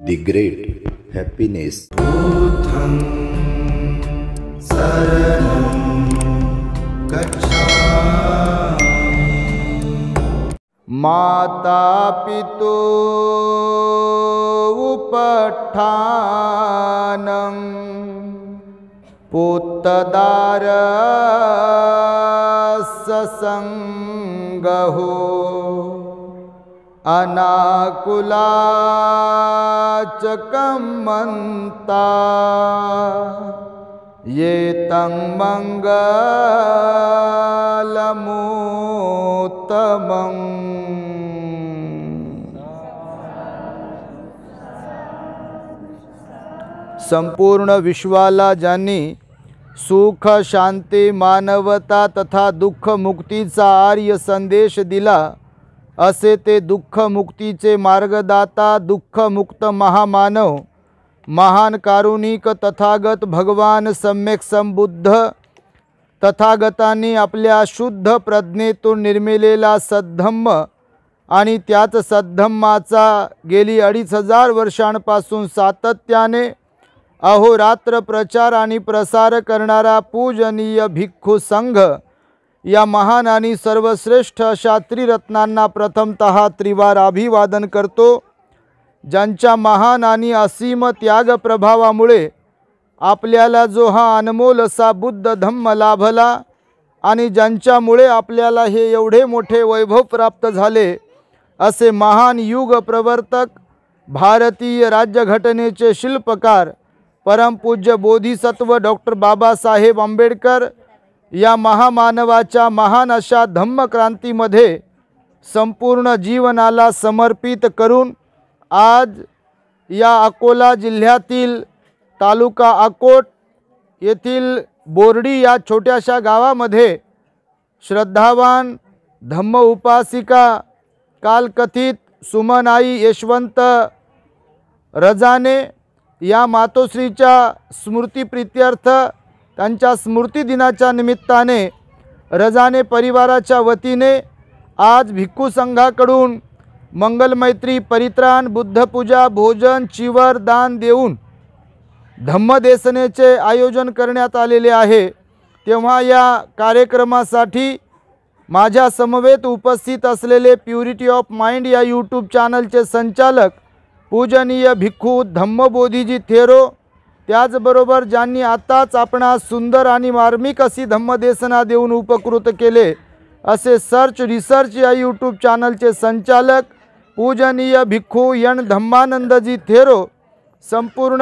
The Great Happiness. बुद्धं शरणं गच्छामि। माता पितो उपठानं पुत्रदार ससंगहो अनाकुलाचकमन्ता ये तं मंगलमुत्तमम्। संपूर्ण विश्वाला ज्यांनी सुख शांती मानवता तथा दुःख मुक्तीचा आर्य संदेश दिला असे ते दुःख मुक्तीचे मार्गदाता दुःख मुक्त महामानव महान कारुणिक तथागत भगवान सम्यक संबुद्ध तथागतांनी आपल्या शुद्ध प्रज्ञेतून निर्मिलेला सद्धम्म आणि त्याच सद्धम्माचा गेली 2500 वर्षांपासून सातत्याने अहोरात्र प्रचार आणि प्रसार करणारा पूजनीय भिक्खू संघ या महान आणि सर्वश्रेष्ठ अशा त्रिरत्नांना प्रथमतः त्रिवार अभिवादन करतो, ज्यांच्या महान आणि असीम त्याग प्रभावामुळे आपल्याला जो हा अनमोल असा बुद्ध धम्म लाभला आणि ज्यांच्यामुळे आपल्याला हे एवढे मोठे वैभव प्राप्त झाले असे महान युग प्रवर्तक भारतीय राज्यघटनेचे शिल्पकार परमपूज्य बोधिसत्व डॉक्टर बाबासाहेब आंबेडकर या महामानवाच्या महान अशा धम्मक्रांतीमध्ये संपूर्ण जीवनाला समर्पित करून आज या अकोला जिल्ह्यातील तालुका अकोट येथील बोर्डी या छोट्याशा गावामध्ये श्रद्धावान धम्म उपासिका कालकथित सुमनाई यशवंत रजाने या मातोश्रीच्या स्मृतिप्रीत्यर्थ त्यांच्या स्मृती दिनाच्या निमित्ताने रजाने परिवाराच्या वतीने आज भिक्खू संघाकडून मंगलमैत्री परित्राण बुद्धपूजा भोजन चिवर दान देऊन धम्मदेसनेचे आयोजन करण्यात आलेले आहे। तेव्हा या कार्यक्रमासाठी माझ्या समवेत उपस्थित असलेले प्युरिटी ऑफ माइंड या यूट्यूब चॅनलचे संचालक पूजनीय भिक्खू धम्मबोधीजी थेरो, त्याचबरोबर ज्यांनी आताच आपणास सुंदर आणि मार्मिक अशी धम्मदेसना देऊन उपकृत केले असे सर्च रिसर्च या यूट्यूब चॅनलचे संचालक पूजनीय भिक्खू यण धम्मानंदजी थेरो, संपूर्ण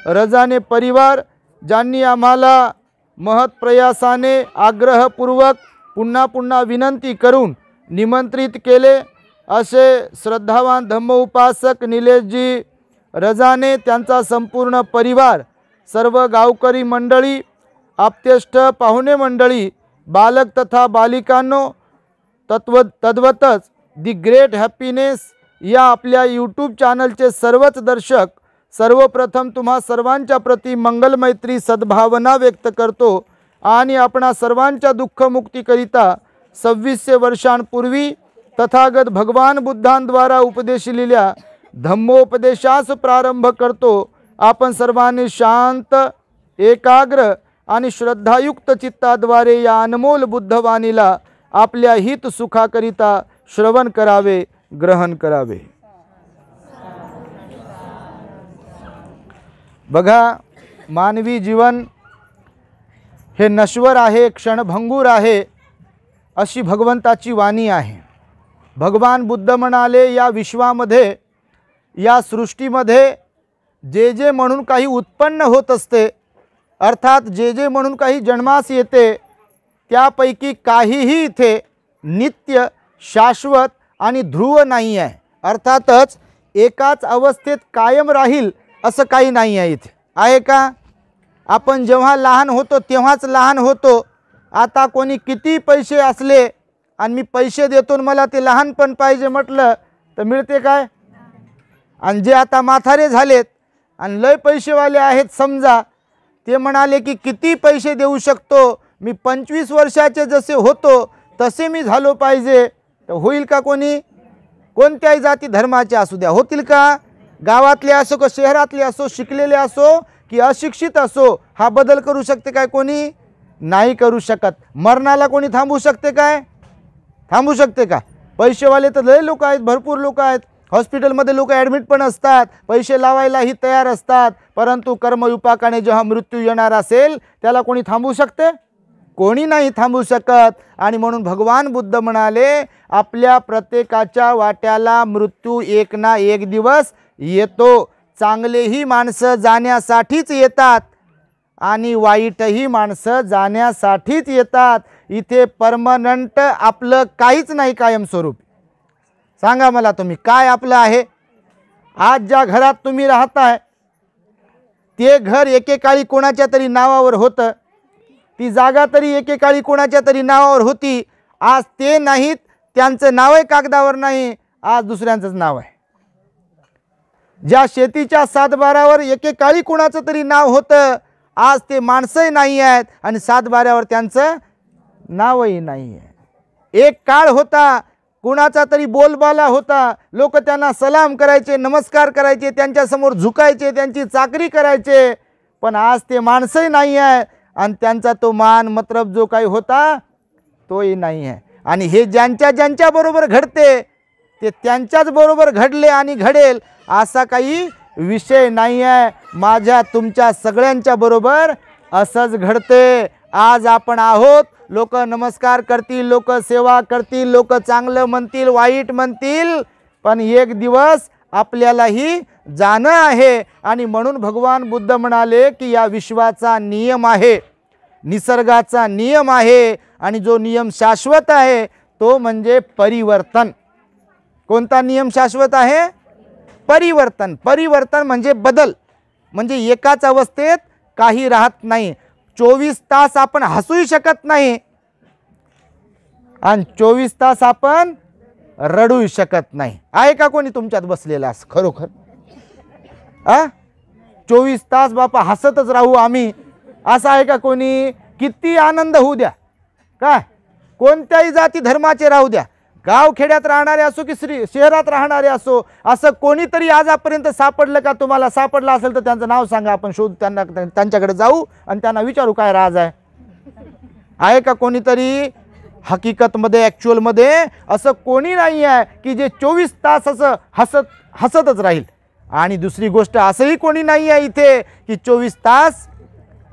रजाने परिवार ज्यांनी आम्हाला महत्प्रयासाने आग्रहपूर्वक पुन्हा पुन्हा विनंती करून निमंत्रित केले असे श्रद्धावान धम्म उपासक निलेशजी रजाने त्यांचा संपूर्ण परिवार सर्व गावकरी मंडळी आप्तेष्ट पाहुणे मंडळी बालक तथा बालिकांनो तद्वतच दी ग्रेट हॅपीनेस या आपल्या यूट्यूब चॅनलचे सर्वच दर्शक सर्वप्रथम तुम्हा सर्वांच्या प्रती मंगलमैत्री सद्भावना व्यक्त करतो आणि आपणा सर्वांच्या दुःखमुक्तीकरिता 2600 वर्षांपूर्वी तथागत भगवान बुद्धांद्वारा उपदेशिलेल्या धम्मोपदेशास प्रारंभ करतो। आपण सर्वांनी शांत एकाग्र आणि श्रद्धायुक्त चित्ताद्वारे या अनमोल बुद्धवाणीला आपल्या हित सुखाकरिता श्रवण करावे ग्रहण करावे। बघा, मानवी जीवन हे नश्वर आहे, क्षणभंगूर आहे अशी भगवंताची वाणी आहे। भगवान बुद्ध म्हणाले, या विश्वामध्ये या सृष्टीमध्ये जे जे म्हणून काही उत्पन्न होत असते अर्थात जे जे म्हणून काही जन्मास येते त्यापैकी काहीही इथे नित्य शाश्वत आणि ध्रुव नाही आहे। अर्थातच एकाच अवस्थेत कायम राहील असं काही नाही आहे। इथे आहे का? आपण जेव्हा लहान होतो तेव्हाच लहान होतो। आता कोणी किती पैसे असले आणि मी पैसे देतो मला ते लहानपण पाहिजे म्हटलं तर मिळते काय? आणि जे आता म्हातारे झालेत आणि लय पैसेवाले आहेत समजा, ते म्हणाले की किती पैसे देऊ शकतो, मी 25 वर्षाचे जसे होतो तसे मी झालो पाहिजे, तर होईल का? कोणी कोणत्याही जाती धर्माचे असू द्या होतील का? गावातले असो का शहरातले असो, शिकलेले असो की अशिक्षित असो, हा बदल करू शकते काय कोणी? नाही करू शकत. मरणाला कोणी थांबवू शकते काय? थांबू शकते का? पैसेवाले तर लय लोक आहेत, भरपूर लोक आहेत. हॉस्पिटलमध्ये लोक ॲडमिट पण असतात, पैसे लावायलाही तयार असतात. परंतु कर्मविपाकाने जेव्हा मृत्यू येणार असेल त्याला कोणी थांबवू शकते? कोणी नाही थांबवू शकत. आणि म्हणून भगवान बुद्ध म्हणाले, आपल्या प्रत्येकाच्या वाट्याला मृत्यू एक ना एक दिवस येतो. चांगलेही माणसं जाण्यासाठीच येतात आणि वाईटही माणसं जाण्यासाठीच येतात. इथे परमनंट आपलं काहीच नाही कायमस्वरूपी. सांगा मला तुम्ही काय आपलं आहे? आज ज्या घरात तुम्ही राहताय ते घर एकेकाळी कोणाच्या तरी नावावर होतं, ती जागा तरी एकेकाळी कोणाच्या तरी नावावर होती. आज ते नाहीत, त्यांचं नावही कागदावर नाही, आज दुसऱ्यांचंच नाव आहे. ज्या शेतीच्या सातबाऱ्यावर एकेकाळी कोणाचं तरी नाव होतं, आज ते माणसंही नाही आहेत आणि सातबाऱ्यावर त्यांचं नावही नाही आहे. एक काळ होता, कुणाचा तरी बोलबाला होता, लोक त्यांना सलाम करायचे, नमस्कार करायचे, त्यांच्यासमोर झुकायचे, त्यांची चाकरी करायचे. पण आज ते माणसंही नाही आहे आणि त्यांचा तो मान मतलब जो काही होता तोही नाही आहे. आणि हे ज्यांच्या बरोबर घडते ते त्यांच्याच बरोबर घडले आणि घडेल असा काही विषय नाही आहे. माझ्या तुमच्या सगळ्यांच्या बरोबर असंच घडते. आज आपण आहोत, लोक नमस्कार करतील, लोक सेवा करतील, लोक चांगलं म्हणतील, वाईट म्हणतील, पण एक दिवस आपल्यालाही जाणं आहे. आणि म्हणून भगवान बुद्ध म्हणाले की या विश्वाचा नियम आहे, निसर्गाचा नियम आहे आणि जो नियम शाश्वत आहे तो म्हणजे परिवर्तन. कोणता नियम शाश्वत आहे? परिवर्तन. परिवर्तन म्हणजे बदल, म्हणजे एकाच अवस्थेत काही राहत नाही. 24 तास आपण हसूही शकत नाही आणि 24 तास आपण रडूही शकत नाही. आहे का कोणी तुमच्यात बसलेला असं खरोखर? 24 तास बापा हसतच राहू आम्ही असं आहे का कोणी? किती आनंद होऊ द्या, काय कोणत्याही जाती धर्माचे राहू द्या, गाव खेड्यात राहणारे असो की शहरात राहणारे असो, असं कोणीतरी आजपर्यंत सापडलं का? तुम्हाला सापडलं असेल तर त्यांचं नाव सांगा, आपण शोध त्यांना, त्यांच्याकडे जाऊ आणि त्यांना विचारू काय राज आहे. आहे का कोणीतरी? हकीकतमध्ये ॲक्च्युअलमध्ये असं कोणी नाही आहे की जे 24 तास असं हसतच राहील. आणि दुसरी गोष्ट असंही कोणी नाही आहे इथे की 24 तास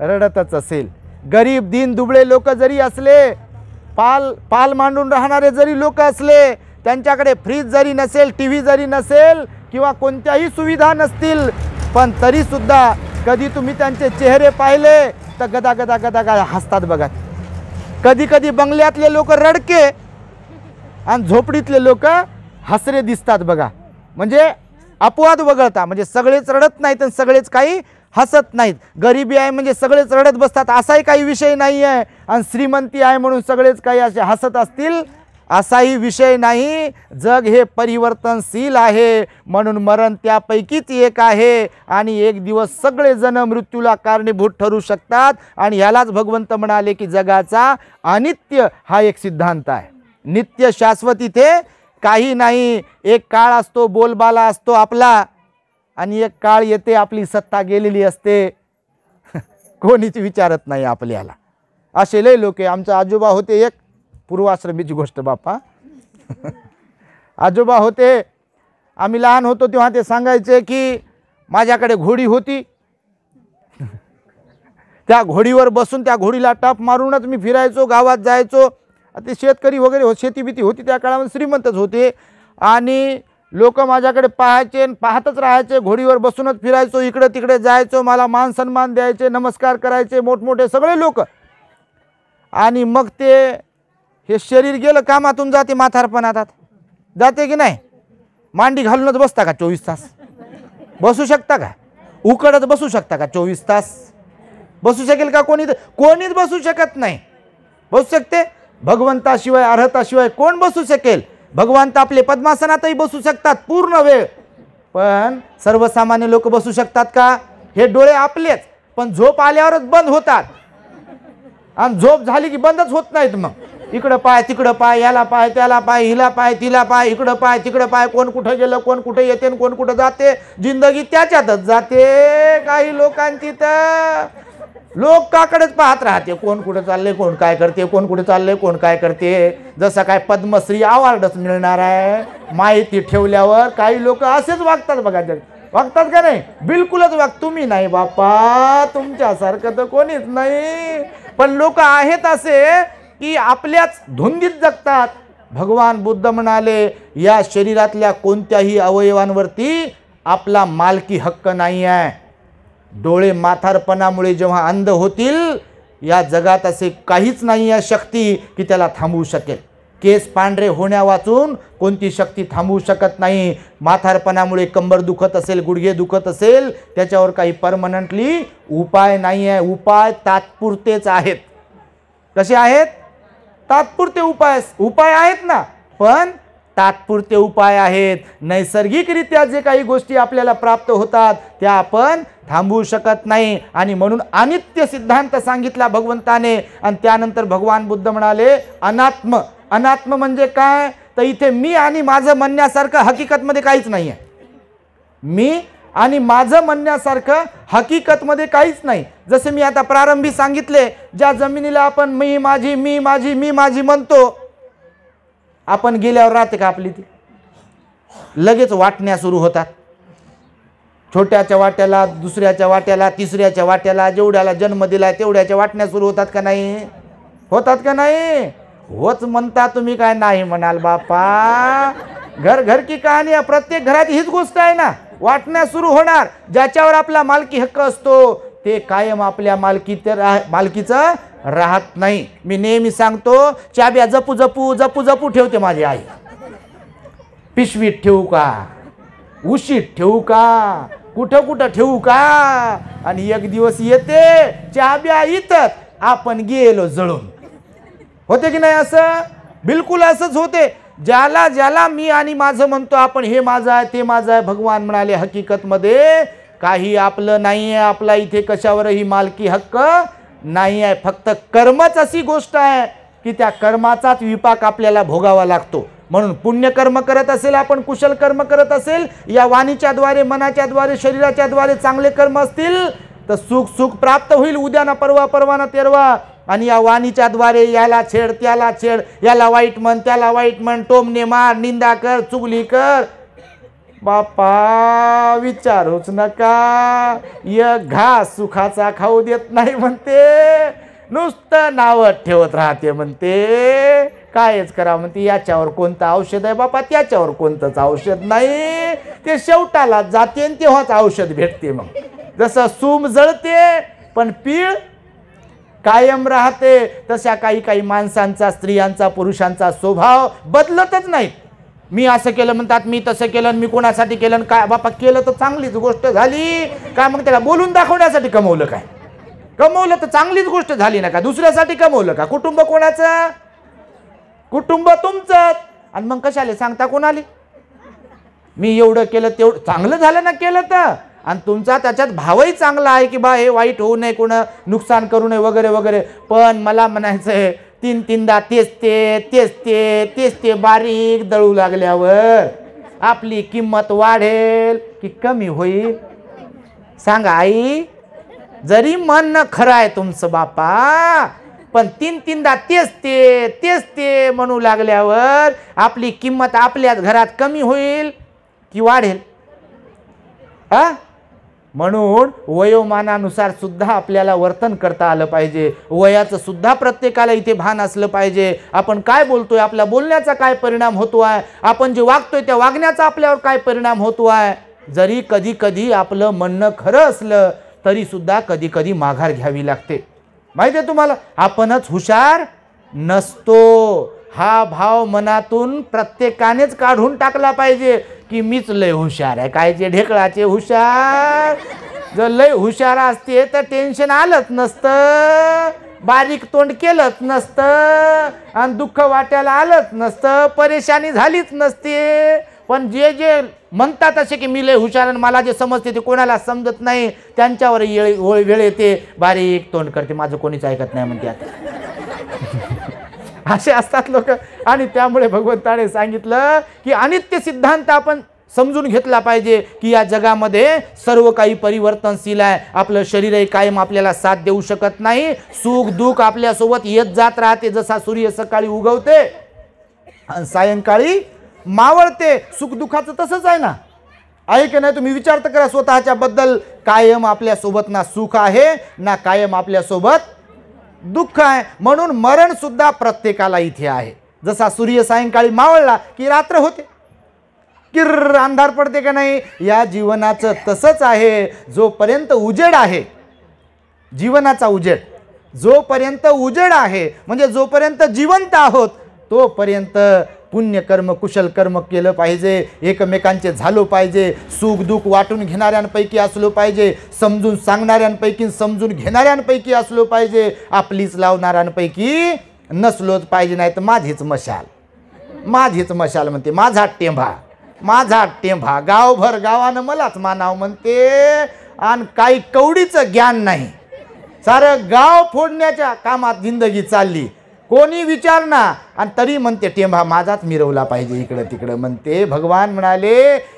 रडतच असेल. गरीब दीन दुबळे लोक जरी असले, पाल मांडून राहणारे जरी लोक असले, त्यांच्याकडे फ्रीज जरी नसेल, टी व्ही जरी नसेल किंवा कोणत्याही सुविधा नसतील, पण तरीसुद्धा कधी तुम्ही त्यांचे चेहरे पाहिले तर गदा गदा गदा गदा हसतात बघा. कधी कधी बंगल्यातले लोक रडके आणि झोपडीतले लोक हसरे दिसतात बघा. म्हणजे अपवाद वगळता, म्हणजे सगळेच रडत नाहीत आणि सगळेच काही हसत नाहीत. गरिबी आहे म्हणजे सगळेच रडत बसतात असाही काही विषय नाही आहे, आणि श्रीमंती आहे म्हणून सगळेच काही असे हसत असतील असाही विषय नाही. जग हे परिवर्तनशील आहे, म्हणून मरण त्यापैकीच एक आहे आणि एक दिवस सगळेजण मृत्यूला कारणीभूत ठरू शकतात. आणि ह्यालाच भगवंत म्हणाले की जगाचा अनित्य हा एक सिद्धांत आहे. नित्य शाश्वत इथे काही नाही. एक काळ असतो, बोलबाला असतो आपला, आणि एक काळ येते आपली सत्ता गेलेली असते, कोणीच विचारत नाही आपल्याला. असे लय लोक. आमचा आजोबा होते, एक पूर्वाश्रमीची गोष्ट बापा, आजोबा होते, आम्ही लहान होतो तेव्हा ते सांगायचे की माझ्याकडे घोडी होती, त्या घोडीवर बसून त्या घोडीला टाप मारूनच मी फिरायचो, गावात जायचो. ते शेतकरी वगैरे शेतीबिती होती त्या काळामध्ये, श्रीमंतच होते, आणि लोक माझ्याकडे पाहायचे, पाहतच राहायचे. घोडीवर बसूनच फिरायचो, इकडे तिकडे जायचो, मला मान सन्मान द्यायचे, नमस्कार करायचे मोठमोठे सगळे लोक. आणि मग ते हे शरीर गेलं, कामातून जाते, म्हातारपणात जाते की नाही, मांडी घालूनच बसता का 24 तास? बसू शकता का? उकडत बसू शकता का 24 तास? बसू शकेल का कोणी? कोणीच बसू शकत नाही. बसू शकते? भगवंताशिवाय, अर्हताशिवाय कोण बसू शकेल? भगवंत आपले पद्मासनातही बसू शकतात पूर्ण वेळ, पण सर्वसामान्य लोक बसू शकतात का? हे डोळे आपलेच, पण झोप आल्यावरच बंद होतात आणि झोप झाली की बंदच होत नाहीत. मग इकडं पाय तिकडं पाय, याला पाय त्याला पाय, हिला पाय तिला पाय, इकडं पाय तिकडं पाय, कोण कुठं गेलं कोण कुठं येते आणि कोण कुठं जाते, जिंदगी त्याच्यातच जाते काही लोकांची. तर लोक काकडेच पाहत राहते, कोण कुठं चालले कोण काय करते, कोण कुठे चालले कोण काय करते. जसं काय पद्मश्री अवॉर्डच मिळणार आहे माहिती ठेवल्यावर. काही लोक असेच वागतात बघा, वागतात का नाही? बिलकुलच तुम्ही नाही बापा, तुमच्यासारखं तर कोणीच नाही. पण लोक आहेत असे की आपल्याच धुंदीत जगतात. भगवान बुद्ध म्हणाले, या शरीरातल्या कोणत्याही अवयवांवरती आपला मालकी हक्क नाही आहे. डोळे म्हातारपणामुळे जेव्हा अंध होतील, या जगात असे काहीच नाही आहे शक्ती की त्याला थांबवू शकेल. केस पांढरे होण्या वाचून कोणती शक्ती थांबवू शकत नाही. म्हातारपणामुळे कंबर दुखत असेल, गुडघे दुखत असेल, त्याच्यावर काही परमनंटली उपाय नाही आहे. उपाय तात्पुरतेच आहेत. कसे आहेत? तात्पुरते उपाय आहेत ना, पण तात्पुरते उपाय आहेत. नैसर्गिकरित्या जे काही गोष्टी आपल्याला प्राप्त होतात त्या आपण थांबवू शकत नाही. आणि म्हणून अनित्य सिद्धांत सांगितला भगवंताने. आणि त्यानंतर भगवान बुद्ध म्हणाले, अनात्म. अनात्म म्हणजे काय? तर इथे मी आणि माझं म्हणण्यासारखं हकीकतमध्ये काहीच नाही आहे. मी आणि माझं म्हणण्यासारखं हकीकतमध्ये काहीच नाही. जसे मी आता प्रारंभी सांगितले, ज्या जमिनीला आपण मी माझी मी माझी मी माझी म्हणतो, आपण गेल्यावर राहते का आपली ती? लगेच वाटण्या सुरू होतात. छोट्याच्या वाट्याला, दुसऱ्याच्या वाट्याला, तिसऱ्याच्या वाट्याला, जेवढ्याला जन्म दिला तेवढ्याच्या वाटण्या सुरू होतात का नाही? होतात का नाही? होच म्हणता तुम्ही, काय नाही म्हणाल बापा. घर घर की कहाणी आहे. प्रत्येक घरात हीच गोष्ट आहे ना, वाटण्या सुरू होणार. ज्याच्यावर आपला मालकी हक्क असतो ते कायम आपल्या मालकीचं राहत नाही. मी नेहमी सांगतो, चाब्या जपू जपू जपू जपू ठेवते माझी आई. पिशवीत ठेवू का, उशीत ठेवू का, कुठं कुठं ठेवू का? आणि एक दिवस येते, चाब्या इथंच, आपण गेलो जळून. होते की नाही असं? बिलकुल असंच होते. ज्याला ज्याला मी आणि माझं म्हणतो आपण, हे माझं आहे ते माझं आहे, भगवान म्हणाले हकीकतमध्ये काही आपलं नाही आहे. आपला इथे कशावरही मालकी हक्क नाही आहे. फक्त कर्मच अशी गोष्ट आहे की त्या कर्माचाच विपाक आपल्याला भोगावा लागतो. म्हणून पुण्यकर्म करत असेल आपण, कुशल कर्म करत असेल, या वाणीच्या द्वारे, मनाच्या द्वारे, शरीराच्या द्वारे चांगले कर्म असतील तर सुख सुख प्राप्त होईल. उद्या ना परवा, परवा ना तेरवा. आणि या वाणीच्या द्वारे याला छेड त्याला छेड, याला वाईट म्हण त्याला वाईट म्हण, टोमणे मार, निंदा कर, चुगली कर, बापा विचारूच नका. एक घास सुखाचा खाऊ देत नाही म्हणते, नुसतं नावं ठेवत राहते म्हणते. कायच करा म्हणते, याच्यावर कोणतं औषध आहे बापा? त्याच्यावर कोणतंच औषध नाही. ते शेवटाला जाते आणि तेव्हाच औषध भेटते. मग जसं सूम जळते पण पीळ कायम राहते, तशा काही काही माणसांचा, स्त्रियांचा, पुरुषांचा स्वभाव बदलतच नाहीत. मी असं केलं म्हणतात, मी तसं केलं, मी कोणासाठी केलं, काय बापा केलं तर चांगलीच गोष्ट झाली काय? मग त्याला बोलून दाखवण्यासाठी कमवलं काय? कमवलं तर चांगलीच गोष्ट झाली ना का? दुसऱ्यासाठी कमवलं का? कुटुंब कोणाचं? कुटुंब तुमचं. आणि मग कशाला सांगता कोणाला? मी एवढं केलं तेवढं चांगलं झालं ना केलं तर. आणि तुमचा त्याच्यात भावही चांगला आहे की बा हे वाईट होऊ नये, कोण नुकसान करू नये वगैरे वगैरे. पण मला म्हणायचं आहे, तीनदा तेच ते बारीक दळू लागल्यावर आपली किंमत वाढेल की कमी होईल? सांगा आई. जरी म्हणणं खरं आहे तुमचं बापा, पण तीनदा तेच ते म्हणू लागल्यावर आपली किंमत आपल्याच घरात कमी होईल की वाढेल? म्हणून वयोमानानुसार सुद्धा आपल्याला वर्तन करता आलं पाहिजे. वयाचं सुद्धा प्रत्येकाला इथे भान असलं पाहिजे. आपण काय बोलतोय, आपल्या बोलण्याचा काय परिणाम होतो आहे, आपण जे वागतोय त्या वागण्याचा आपल्यावर काय परिणाम होतो आहे. जरी कधी कधी आपलं म्हणणं खरं असलं तरी सुद्धा कधी कधी माघार घ्यावी लागते. माहिती आहे तुम्हाला? आपणच हुशार नसतो. हा भाव मनातून प्रत्येकानेच काढून टाकला पाहिजे की मीच लय हुशार आहे. कायचे ढेकळाचे हुशार. जर लय हुशार असते तर टेन्शन आलंच नसतं, बारीक तोंड केलंच नसतं, आणि दुःख वाट्याला आलंच नसतं, परेशानी झालीच नसते. पण जे जे म्हणतात असे की मी लय हुशार आणि मला जे समजते ते कोणाला समजत नाही, त्यांच्यावर वेळ येते बारीक तोंड करते, माझं कोणीच ऐकत नाही म्हणते. आता असे असतात लोक. आणि त्यामुळे भगवंताने सांगितलं की अनित्य सिद्धांत आपण समजून घेतला पाहिजे की या जगामध्ये सर्व काही परिवर्तनशील आहे. आपलं शरीरही कायम आपल्याला साथ देऊ शकत नाही. सुख दुःख आपल्यासोबत येत जात राहते. जसा सूर्य सकाळी उगवते आणि सायंकाळी मावळते, सुख दुःखाचं तसंच आहे ना, आहे की नाही? तुम्ही विचार तर करा स्वतःच्या बद्दल. कायम आपल्यासोबत ना सुख आहे ना कायम आपल्यासोबत दुःख आहे. म्हणून मरण सुद्धा प्रत्येकाला इथे आहे. जसा सूर्य सायंकाळी मावळला की रात्र होते, किर्र अंधार पडते का नाही? या जीवनाचं तसंच आहे. जोपर्यंत उजेड आहे, जीवनाचा उजेड, जोपर्यंत उजेड आहे म्हणजे जोपर्यंत जिवंत आहोत तोपर्यंत पुण्यकर्म कुशल कर्म केलं पाहिजे. एकमेकांचे झालो पाहिजे. सुख दुःख वाटून घेणाऱ्यांपैकी असलो पाहिजे. समजून सांगणाऱ्यांपैकी समजून घेणाऱ्यांपैकी असलो पाहिजे. आपलीच लावणाऱ्यांपैकी नसलोच पाहिजे. नाही तर माझीच मशाल, माझीच मशाल म्हणते. माझा टेंभा, माझा टेंभा, गावभर गावानं मलाच मानाव म्हणते. आणि काही कवडीचं ज्ञान नाही. सारं गाव फोडण्याच्या कामात जिंदगी चालली. कोणी विचारना आणि तरी म्हणते टेंभा माझाच मिरवला पाहिजे इकडं तिकडं म्हणते. भगवान म्हणाले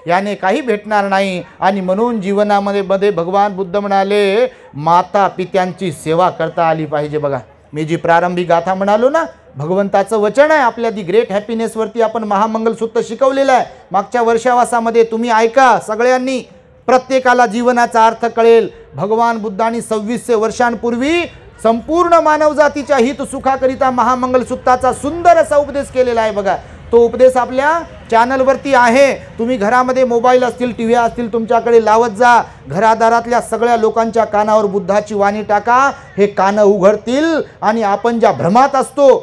याने काही भेटणार नाही. आणि म्हणून जीवनामध्ये भगवान बुद्ध म्हणाले माता पित्यांची सेवा करता आली पाहिजे. बघा मी जी प्रारंभी गाथा म्हणालो ना, भगवंताचं वचन आहे. आपल्या दी ग्रेट हॅपीनेसवरती आपण महामंगलसूत्र शिकवलेलं आहे. मागच्या वर्षावासामध्ये तुम्ही ऐका सगळ्यांनी, प्रत्येकाला जीवनाचा अर्थ कळेल. भगवान बुद्धांनी 2600 वर्षांपूर्वी संपूर्ण मानवजातीच्या हित सुखाकरिता महामंगलसूत्राचा सुंदर असा उपदेश केलेला आहे. बघा तो उपदेश आपल्या चॅनलवरती आहे. तुम्ही घरामध्ये मोबाईल असतील, टी व्ही असतील तुमच्याकडे लावत जा. घरादारातल्या सगळ्या लोकांच्या कानावर बुद्धाची वाणी टाका. हे कानं उघडतील आणि आपण ज्या भ्रमात असतो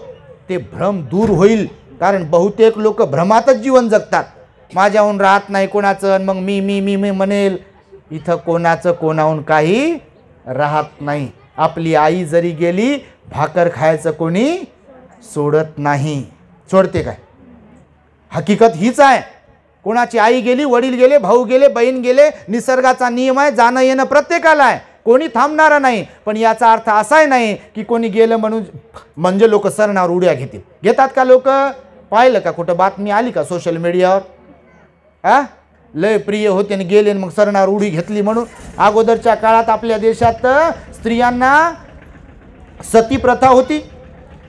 ते भ्रम दूर होईल. कारण बहुतेक लोक भ्रमातच जीवन जगतात. माझ्याहून राहत नाही कोणाचं, मग मी मी मी मी म्हणेल. इथं कोणाचं कोणाहून काही राहत नाही. आपली आई जरी गेली भाकर खायचं कोणी सोडत नाही. सोडते काय? हकीकत हीच आहे. कोणाची आई गेली, वडील गेले, भाऊ गेले, बहीण गेले, निसर्गाचा नियम आहे. जाणं येणं प्रत्येकाला आहे, कोणी थांबणारा नाही. पण याचा अर्थ असाही नाही की कोणी गेलं म्हणून म्हणजे लोक सरणावर उड्या घेतील. घेतात का लोक? पाहिलं का कुठं बातमी आली का सोशल मीडियावर? लय प्रिय होते आणि गेले मग सरणावर उडी घेतली म्हणून. अगोदरच्या काळात आपल्या देशात स्त्रियांना सती प्रथा होती.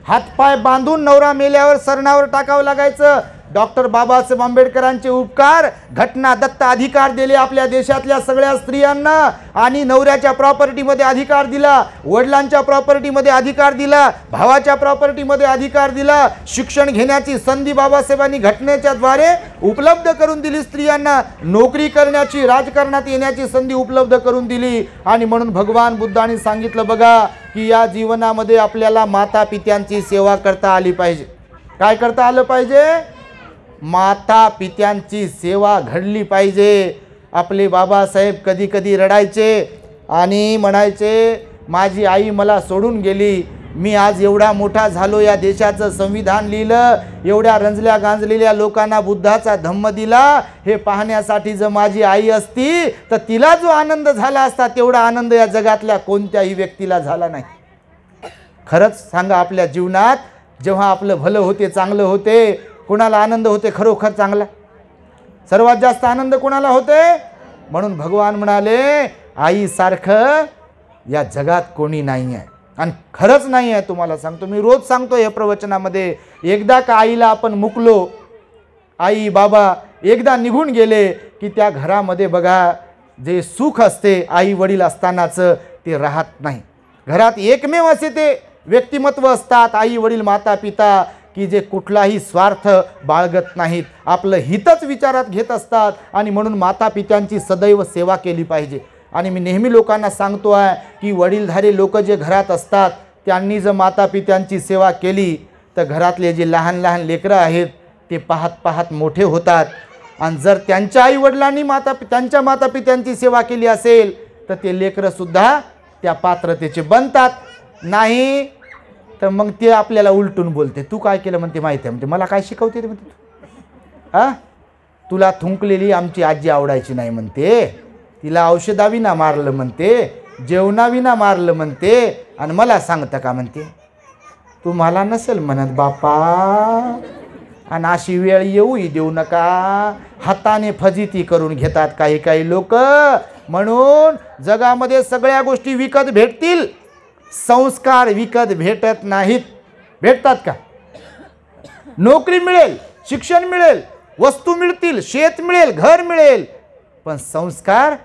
हातपाय बांधून नवरा मेल्यावर सरणावर टाकावं लागायचं. डॉक्टर बाबासाहेब आंबेडकरांचे उपकार, घटना दत्त अधिकार दिले आपल्या देशातल्या सगळ्या स्त्रियांना. आणि नवऱ्याच्या प्रॉपर्टीमध्ये अधिकार दिला, वडिलांच्या प्रॉपर्टीमध्ये अधिकार दिला, भावाच्या प्रॉपर्टीमध्ये अधिकार दिला. शिक्षण घेण्याची संधी बाबासाहेबांनी घटनेच्या द्वारे उपलब्ध करून दिली स्त्रियांना. नोकरी करण्याची, राजकारणात येण्याची संधी उपलब्ध करून दिली. आणि म्हणून भगवान बुद्धांनी सांगितलं बघा की या जीवनामध्ये आपल्याला माता पित्यांची सेवा करता आली पाहिजे. काय करता आलं पाहिजे? माता पित्यांची सेवा घडली पाहिजे. आपले बाबासाहेब कधी कधी रडायचे आणि म्हणायचे माझी आई मला सोडून गेली. मी आज एवढा मोठा झालो, या देशाचं संविधान लिहिलं, एवढ्या रंजल्या गांजलेल्या लोकांना बुद्धाचा धम्म दिला. हे पाहण्यासाठी जर माझी आई असती तर तिला जो आनंद झाला असता तेवढा आनंद या जगातल्या कोणत्याही व्यक्तीला झाला नाही. खरंच सांगा, आपल्या जीवनात जेव्हा आपलं भलं होते, चांगलं होते, कोणाला आनंद होते खरोखर चांगला? सर्वात जास्त आनंद कोणाला होते? म्हणून भगवान म्हणाले आईसारखं या जगात कोणी नाही आहे. आणि खरंच नाही आहे. तुम्हाला सांगतो, मी रोज सांगतो या प्रवचनामध्ये, एकदा का आईला आपण मुकलो, आई बाबा एकदा निघून गेले की त्या घरामध्ये बघा जे सुख असते आई वडील असतानाचं ते राहत नाही. घरात एकमेव असे ते व्यक्तिमत्व असतात, आई वडील माता पिता, की जे कुठलाही स्वार्थ बाळगत नाहीत, आपलं हितच विचारात घेत असतात. आणि म्हणून माता पित्यांची सदैव सेवा केली पाहिजे. आणि मी नेहमी लोकांना सांगतो आहे की वडीलधारी लोक जे घरात असतात त्यांनी जर माता पित्यांची सेवा केली तर घरातले जे लहान लहान लेकरं आहेत ते पाहत पाहत मोठे होतात. आणि जर त्यांच्या आईवडिलांनी त्यांच्या माता पित्यांची सेवा केली असेल तर ते लेकरंसुद्धा त्या पात्रतेचे बनतात. नाही तर मग ते आपल्याला उलटून बोलते, तू काय केलं म्हणते माहिती आहे म्हणते, मला काय शिकवते ते म्हणते, तुला थुंकलेली आमची आजी आवडायची नाही म्हणते, तिला औषधाविना मारलं म्हणते, जेवणाविना मारलं म्हणते, आणि मला सांगतं का म्हणते. तुम्हाला नसेल म्हणत बापा, आणि अशी वेळ येऊही देऊ नका. हाताने फजिती करून घेतात काही काही लोक. म्हणून जगामध्ये सगळ्या गोष्टी विकत भेटतील, संस्कार विकत भेटत नाहीत. भेटतात का? नोकरी मिळेल, शिक्षण मिळेल, वस्तू मिळतील, शेत मिळेल, घर मिळेल, पण संस्कार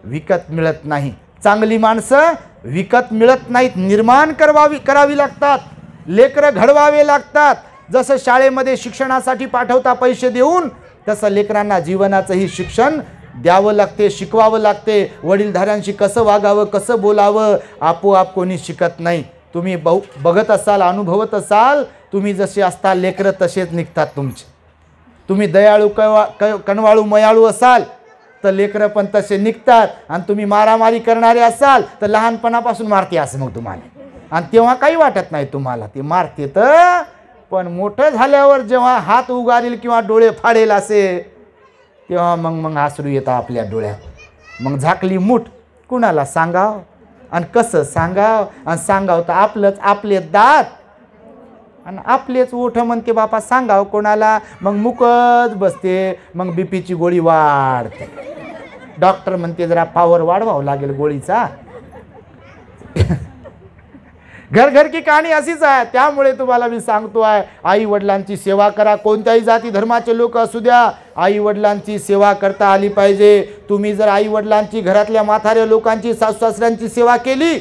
विकत मिळत नाही. चांगली माणसं विकत मिळत नाहीत, निर्माण करावी लागतात, लेकरं घडवावे लागतात. जसं शाळेमध्ये शिक्षणासाठी पाठवता पैसे देऊन, तसं लेकरांना जीवनाचंही शिक्षण द्यावं लागते, शिकवावं लागते. वडीलधाऱ्यांशी कसं वागावं, कसं बोलावं आपोआप कोणी शिकत नाही. तुम्ही बघत असाल, अनुभवत असाल, तुम्ही जसे असता लेकरं तसेच निघतात तुमचे. तुम्ही दयाळू कणवाळू मयाळू असाल तर लेकरं पण तसे निघतात. आणि तुम्ही मारामारी करणारे असाल तर लहानपणापासून मारते असं मग तुम्हाला, आणि तेव्हा काही वाटत नाही तुम्हाला. ते मारते तर, पण मोठं झाल्यावर जेव्हा हात उगारेल किंवा डोळे फाडेल असे, तेव्हा मग आसरू येतं आपल्या डोळ्यात. मग झाकली मूठ, कुणाला सांगाव आणि कसं सांगाव, आणि सांगाव तर आपले दात आणि आपलेच ओठ म्हणते बापा सांगाव कोणाला. मग मुकच बसते. मग बीपीची गोळी वाढते. डॉक्टर म्हणते जरा पॉवर वाढवावं लागेल गोळीचा. घर की कहाणी अशीच आहे. त्यामुळे तुम्हाला मी सांगतो आहे, आई वडिलांची सेवा करा. कोणत्याही जाती धर्माचे लोक असू द्या, आई वडिलांची सेवा करता आली पाहिजे. तुम्ही जर आई वडिलांची, घरातल्या म्हाताऱ्या लोकांची, सासू सासऱ्यांची सेवा केली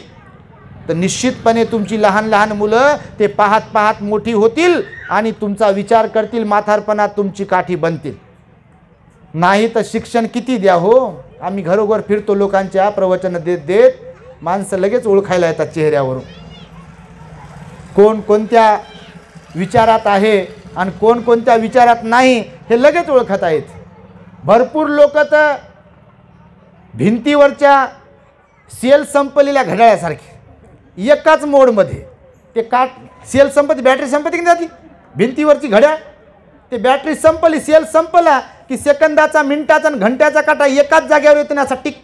तर निश्चितपणे तुमची लहान लहान मुलं ते पाहत पाहत मोठी होतील आणि तुमचा विचार करतील, म्हातारपणात तुमची काठी बनतील. नाही तर शिक्षण किती द्या हो. आम्ही घरोघर फिरतो लोकांच्या, प्रवचन देत देत माणसं लगेच ओळखायला येतात चेहऱ्यावरून, कोण कोणत्या विचारात आहे आणि कोण कोणत्या विचारात नाही हे लगेच ओळखत आहेत. भरपूर लोक तर भिंतीवरच्या सेल संपलेल्या घड्याळासारखे एकाच मोडमध्ये ते काट, सेल संपती, बॅटरी संपती की नाही, भिंतीवरची घड्याळ, ते बॅटरी संपली, सेल संपला की सेकंदाचा, मिनिटाचा आणि घंट्याचा काटा एकाच जागेवर येतो ना, असा टिक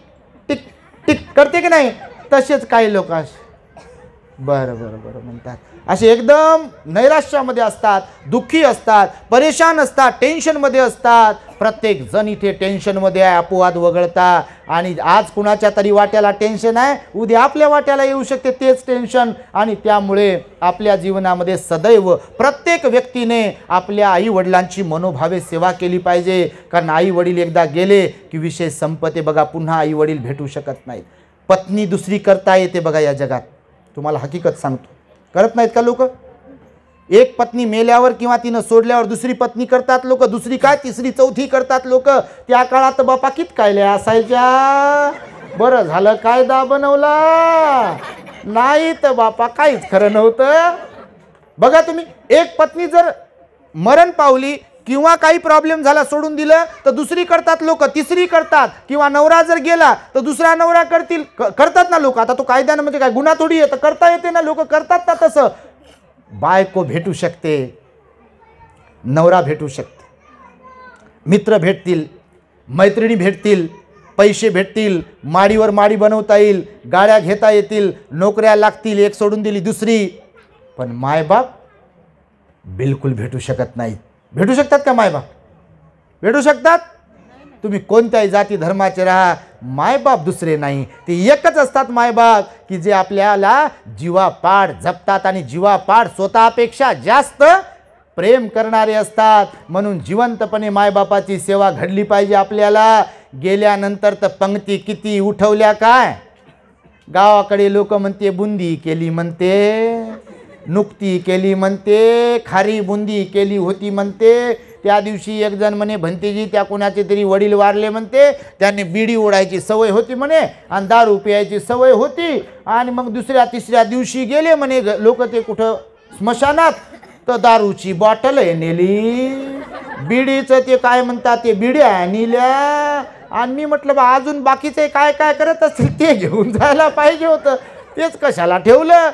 टिक टिक करते की नाही. तसेच काही लोक बरं म्हणतात, असे एकदम नैराश्यामध्ये असतात, दुःखी असतात, परेशान असतात, टेन्शनमध्ये असतात. प्रत्येक जण इथे टेन्शनमध्ये आहे, अपवाद वगळता. आणि आज कुणाच्या तरी वाट्याला टेन्शन आहे, उद्या आपल्या वाट्याला येऊ शकते तेच टेन्शन. आणि त्यामुळे आपल्या जीवनामध्ये सदैव प्रत्येक व्यक्तीने आपल्या आई वडिलांची मनोभावे सेवा केली पाहिजे. कारण आई वडील एकदा गेले की विषय संपते बघा, पुन्हा आई वडील भेटू शकत नाहीत. पत्नी दुसरी करता येते बघा या जगात, तुम्हाला हकीकत सांगतो. करत नाहीत का लोक? एक पत्नी मेल्यावर किंवा तिनं सोडल्यावर दुसरी पत्नी करतात लोक, दुसरी काय तिसरी चौथी करतात लोक. त्या काळात बापा कित कायल्या असायच्या. बरं झालं कायदा बनवला, नाही तर बापा काहीच खरं नव्हतं. बघा तुम्ही, एक पत्नी जर मरण पावली किंवा काही प्रॉब्लेम झाला, सोडून दिलं तर दुसरी करतात लोक, तिसरी करतात. किंवा नवरा जर गेला तर दुसरा नवरा करतात ना लोक. आता तो कायद्यानं म्हणजे काय गुन्हा थोडी आहे, तर करता येते ना, लोक करतात ना तसं. बायको भेटू शकते, नवरा भेटू शकते, मित्र भेटतील, मैत्रिणी भेटतील, पैसे भेटतील, माडीवर माडी बनवता येईल, गाड्या घेता येतील, नोकऱ्या लागतील, एक सोडून दिली दुसरी. पण मायबाप बिलकुल भेटू शकत नाहीत. भेटू शकतात का मायबाप? भेटू शकतात? तुम्ही कोणत्याही जाती धर्माचे राहा, मायबाप दुसरे नाही. ते एकच असतात मायबाप की जे आपल्याला जीवापाड जपतात आणि जीवापाड स्वतःपेक्षा जास्त प्रेम करणारे असतात. म्हणून जिवंतपणे मायबापाची सेवा घडली पाहिजे आपल्याला. गेल्यानंतर तर पंक्ती किती उठवल्या काय. गावाकडे लोक म्हणते बुंदी केली म्हणते, नुकती केली म्हणते, खारी बुंदी केली होती म्हणते. त्या दिवशी एक जण म्हणे भंतेजी त्या कोणाचे तरी वडील वारले म्हणते, त्यांनी बिडी ओढायची सवय होती म्हणे आणि दारू प्यायची सवय होती. आणि मग दुसऱ्या तिसऱ्या दिवशी गेले म्हणे लोक ते कुठं स्मशानात, तर दारूची बॉटल आहे नेली, बिडीचं ते काय म्हणतात ते बिड्या नेल्या. आणि मी म्हटलं बा अजून बाकीचे काय काय करत असतील ते घेऊन जायला पाहिजे होतं, तेच कशाला ठेवलं.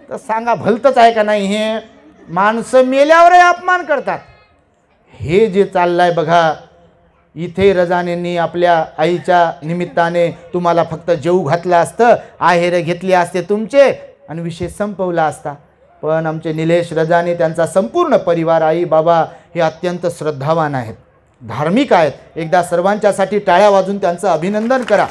तर सांगा भलतंच आहे का नाही. हे माणसं मेल्यावरही अपमान करतात. हे जे चाललंय बघा, इथे रजानेंनी आपल्या आईच्या निमित्ताने तुम्हाला फक्त जेऊ घातलं असतं, आहेर घेतले असते तुमचे आणि विषय संपवला असता. पण आमचे निलेश रजानी त्यांचा संपूर्ण परिवार, आई बाबा हे अत्यंत श्रद्धावान आहेत, धार्मिक आहेत. एकदा सर्वांच्यासाठी टाळ्या वाजून त्यांचं अभिनंदन करा.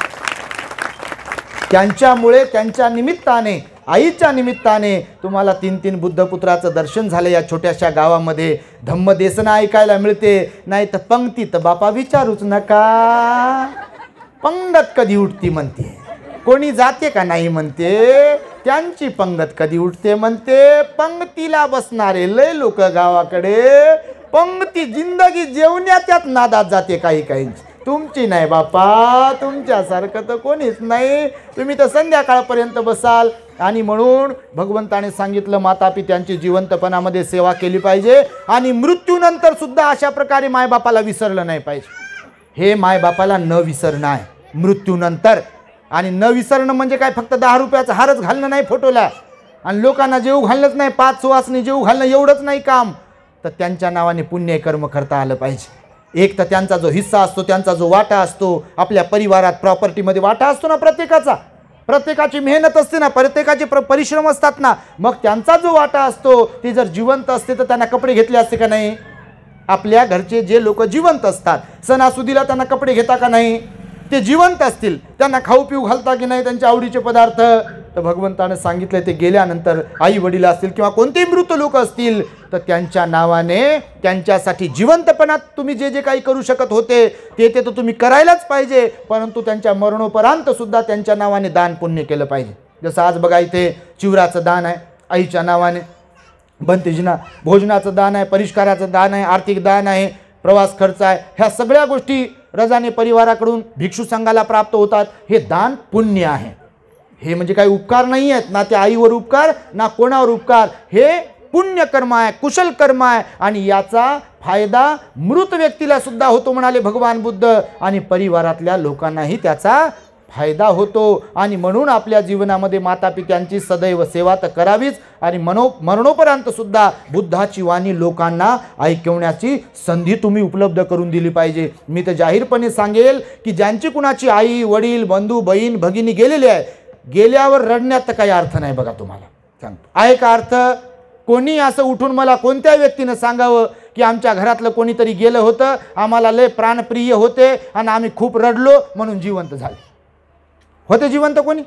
त्यांच्यामुळे, त्यांच्या निमित्ताने, आईच्या निमित्ताने तुम्हाला 3 बुद्धपुत्राचं दर्शन झालं या छोट्याशा गावामध्ये. धम्मदेसना ऐकायला मिळते, नाही तर पंक्तीत बापा विचारूच नका. पंगत कधी उठती म्हणते, कोणी जाते का नाही म्हणते, त्यांची पंगत कधी उठते म्हणते. पंक्तीला बसणारे लय लोक गावाकडे, पंक्ती जिंदगी जेवण्याच्याच नादात जाते काही काहींची. तुमची नाही बापा, तुमच्यासारखं तर कोणीच नाही. तुम्ही तर संध्याकाळपर्यंत बसाल. आणि म्हणून भगवंताने सांगितलं मातापित्यांची जिवंतपणामध्ये सेवा केली पाहिजे आणि मृत्यूनंतर सुद्धा अशा प्रकारे मायबापाला विसरलं नाही पाहिजे. हे मायबापाला न विसरणं आहे मृत्यूनंतर. आणि न विसरणं म्हणजे काय, फक्त 10 रुपयाचा हारच घालणं नाही फोटोला आणि लोकांना जेव घालणंच नाही, 5 सुवासनी जेव घालणं एवढंच नाही काम. तर त्यांच्या नावाने पुण्य कर्म करता आलं पाहिजे. एक तर त्यांचा जो हिस्सा असतो, त्यांचा जो वाटा असतो, आपल्या परिवारात प्रॉपर्टीमध्ये वाटा असतो ना प्रत्येकाचा, प्रत्येकाची मेहनत असते ना, प्रत्येकाचे परिश्रम असतात ना, मग त्यांचा जो वाटा असतो ते जर जिवंत असते तर त्यांना कपडे घेतले असते का नाही. आपल्या घरचे जे लोक जिवंत असतात, सणासुदीला त्यांना कपडे घेता का नाही. ते जिवंत असतील, त्यांना खाऊ पिऊ घालता की नाही त्यांच्या आवडीचे पदार्थ. तर भगवंताने सांगितले ते गेल्यानंतर आई वडील असतील किंवा कोणतेही मृत लोक असतील तर त्यांच्या नावाने, त्यांच्यासाठी जिवंतपणात तुम्ही जे जे काही करू शकत होते ते तर तुम्ही करायलाच पाहिजे. परंतु त्यांच्या मरणोपरांत सुद्धा त्यांच्या नावाने दान पुण्य केलं पाहिजे. जसं आज बघा इथे चिवराचं दान आहे आईच्या नावाने, भंतेजींना भोजनाचं दान आहे, परिष्काराचं दान आहे, आर्थिक दान आहे, प्रवास खर्च आहे. ह्या सगळ्या गोष्टी रजाने परिवाराकडून भिक्षू संघाला प्राप्त होतात. हे दान पुण्य आहे. हे म्हणजे काही उपकार नाही आहेत, ना त्या आईवर उपकार ना कोणावर उपकार. हे पुण्य कर्म आहे, कुशल कर्म आहे आणि याचा फायदा मृत व्यक्तीला सुद्धा होतो म्हणाले भगवान बुद्ध आणि परिवारातल्या लोकांनाही त्याचा फायदा होतो. आणि म्हणून आपल्या जीवनामध्ये मातापित्यांची सदैव सेवा तर करावीच आणि मरणोपरांत सुद्धा बुद्धाची वाणी लोकांना ऐकवण्याची संधी तुम्ही उपलब्ध करून दिली पाहिजे. मी तर जाहीरपणे सांगेल की ज्यांची कुणाची आई वडील बंधू बहीण भगिनी गेलेले आहे, गेल्यावर रडण्यात तर काही अर्थ नाही. बघा तुम्हाला सांगतो, आहे का अर्थ. कोणी असं उठून मला कोणत्या व्यक्तीनं सांगावं की आमच्या घरातलं कोणीतरी गेलं होतं, आम्हाला लय प्राणप्रिय होते आणि आम्ही खूप रडलो म्हणून जिवंत झाले. होते जिवंत कोणी?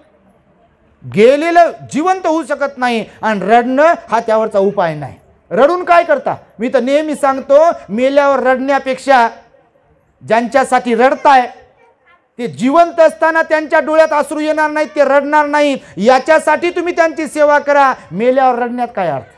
गेलेलं जिवंत होऊ शकत नाही आणि रडणं हा त्यावरचा उपाय नाही. रडून काय करता. मी तर नेहमी सांगतो, मेल्यावर रडण्यापेक्षा ज्यांच्यासाठी रडताय ते जिवंत असताना त्यांच्या डोळ्यात अश्रू येणार नाहीत, ते रडणार नाहीत, याच्यासाठी तुम्ही त्यांची सेवा करा. मेल्यावर रडण्यात काय अर्थ.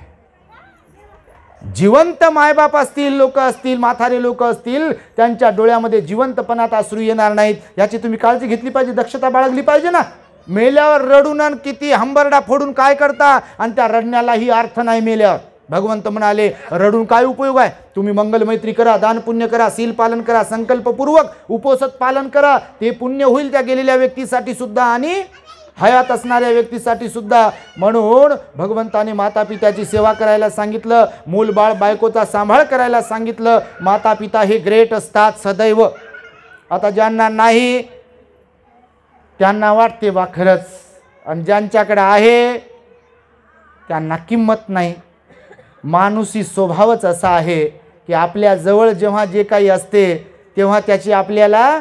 जिवंत मायबाप असतील, लोक असतील, म्हातारे लोक असतील, त्यांच्या डोळ्यामध्ये जिवंतपणात अश्रू येणार नाहीत, याची तुम्ही काळजी घेतली पाहिजे, दक्षता बाळगली पाहिजे ना. मेल्यावर रडून आणि किती हंबरडा फोडून काय करता आणि त्या रडण्यालाही अर्थ नाही. मेल्यावर भगवंत म्हणाले रडून काय उपयोग आहे. तुम्ही मंगलमैत्री करा, दान पुण्य करा, सील पालन करा, संकल्पपूर्वक उपोषित पालन करा, ते पुण्य होईल त्या गेलेल्या व्यक्तीसाठी सुद्धा आणि हयात असणाऱ्या व्यक्तीसाठी सुद्धा. म्हणून भगवंताने मातापित्याची सेवा करायला सांगितलं, मूलबाळ बायकोचा सांभाळ करायला सांगितलं. मातापिता हे ग्रेट असतात सदैव. आता ज्यांना नाही त्यांना वाटते बा खरंच, आणि ज्यांच्याकडे आहे त्यांना किंमत नाही. माणूसी स्वभावच असा आहे की आपल्या जवळ जेव्हा जे काही असते तेव्हा त्याची आपल्याला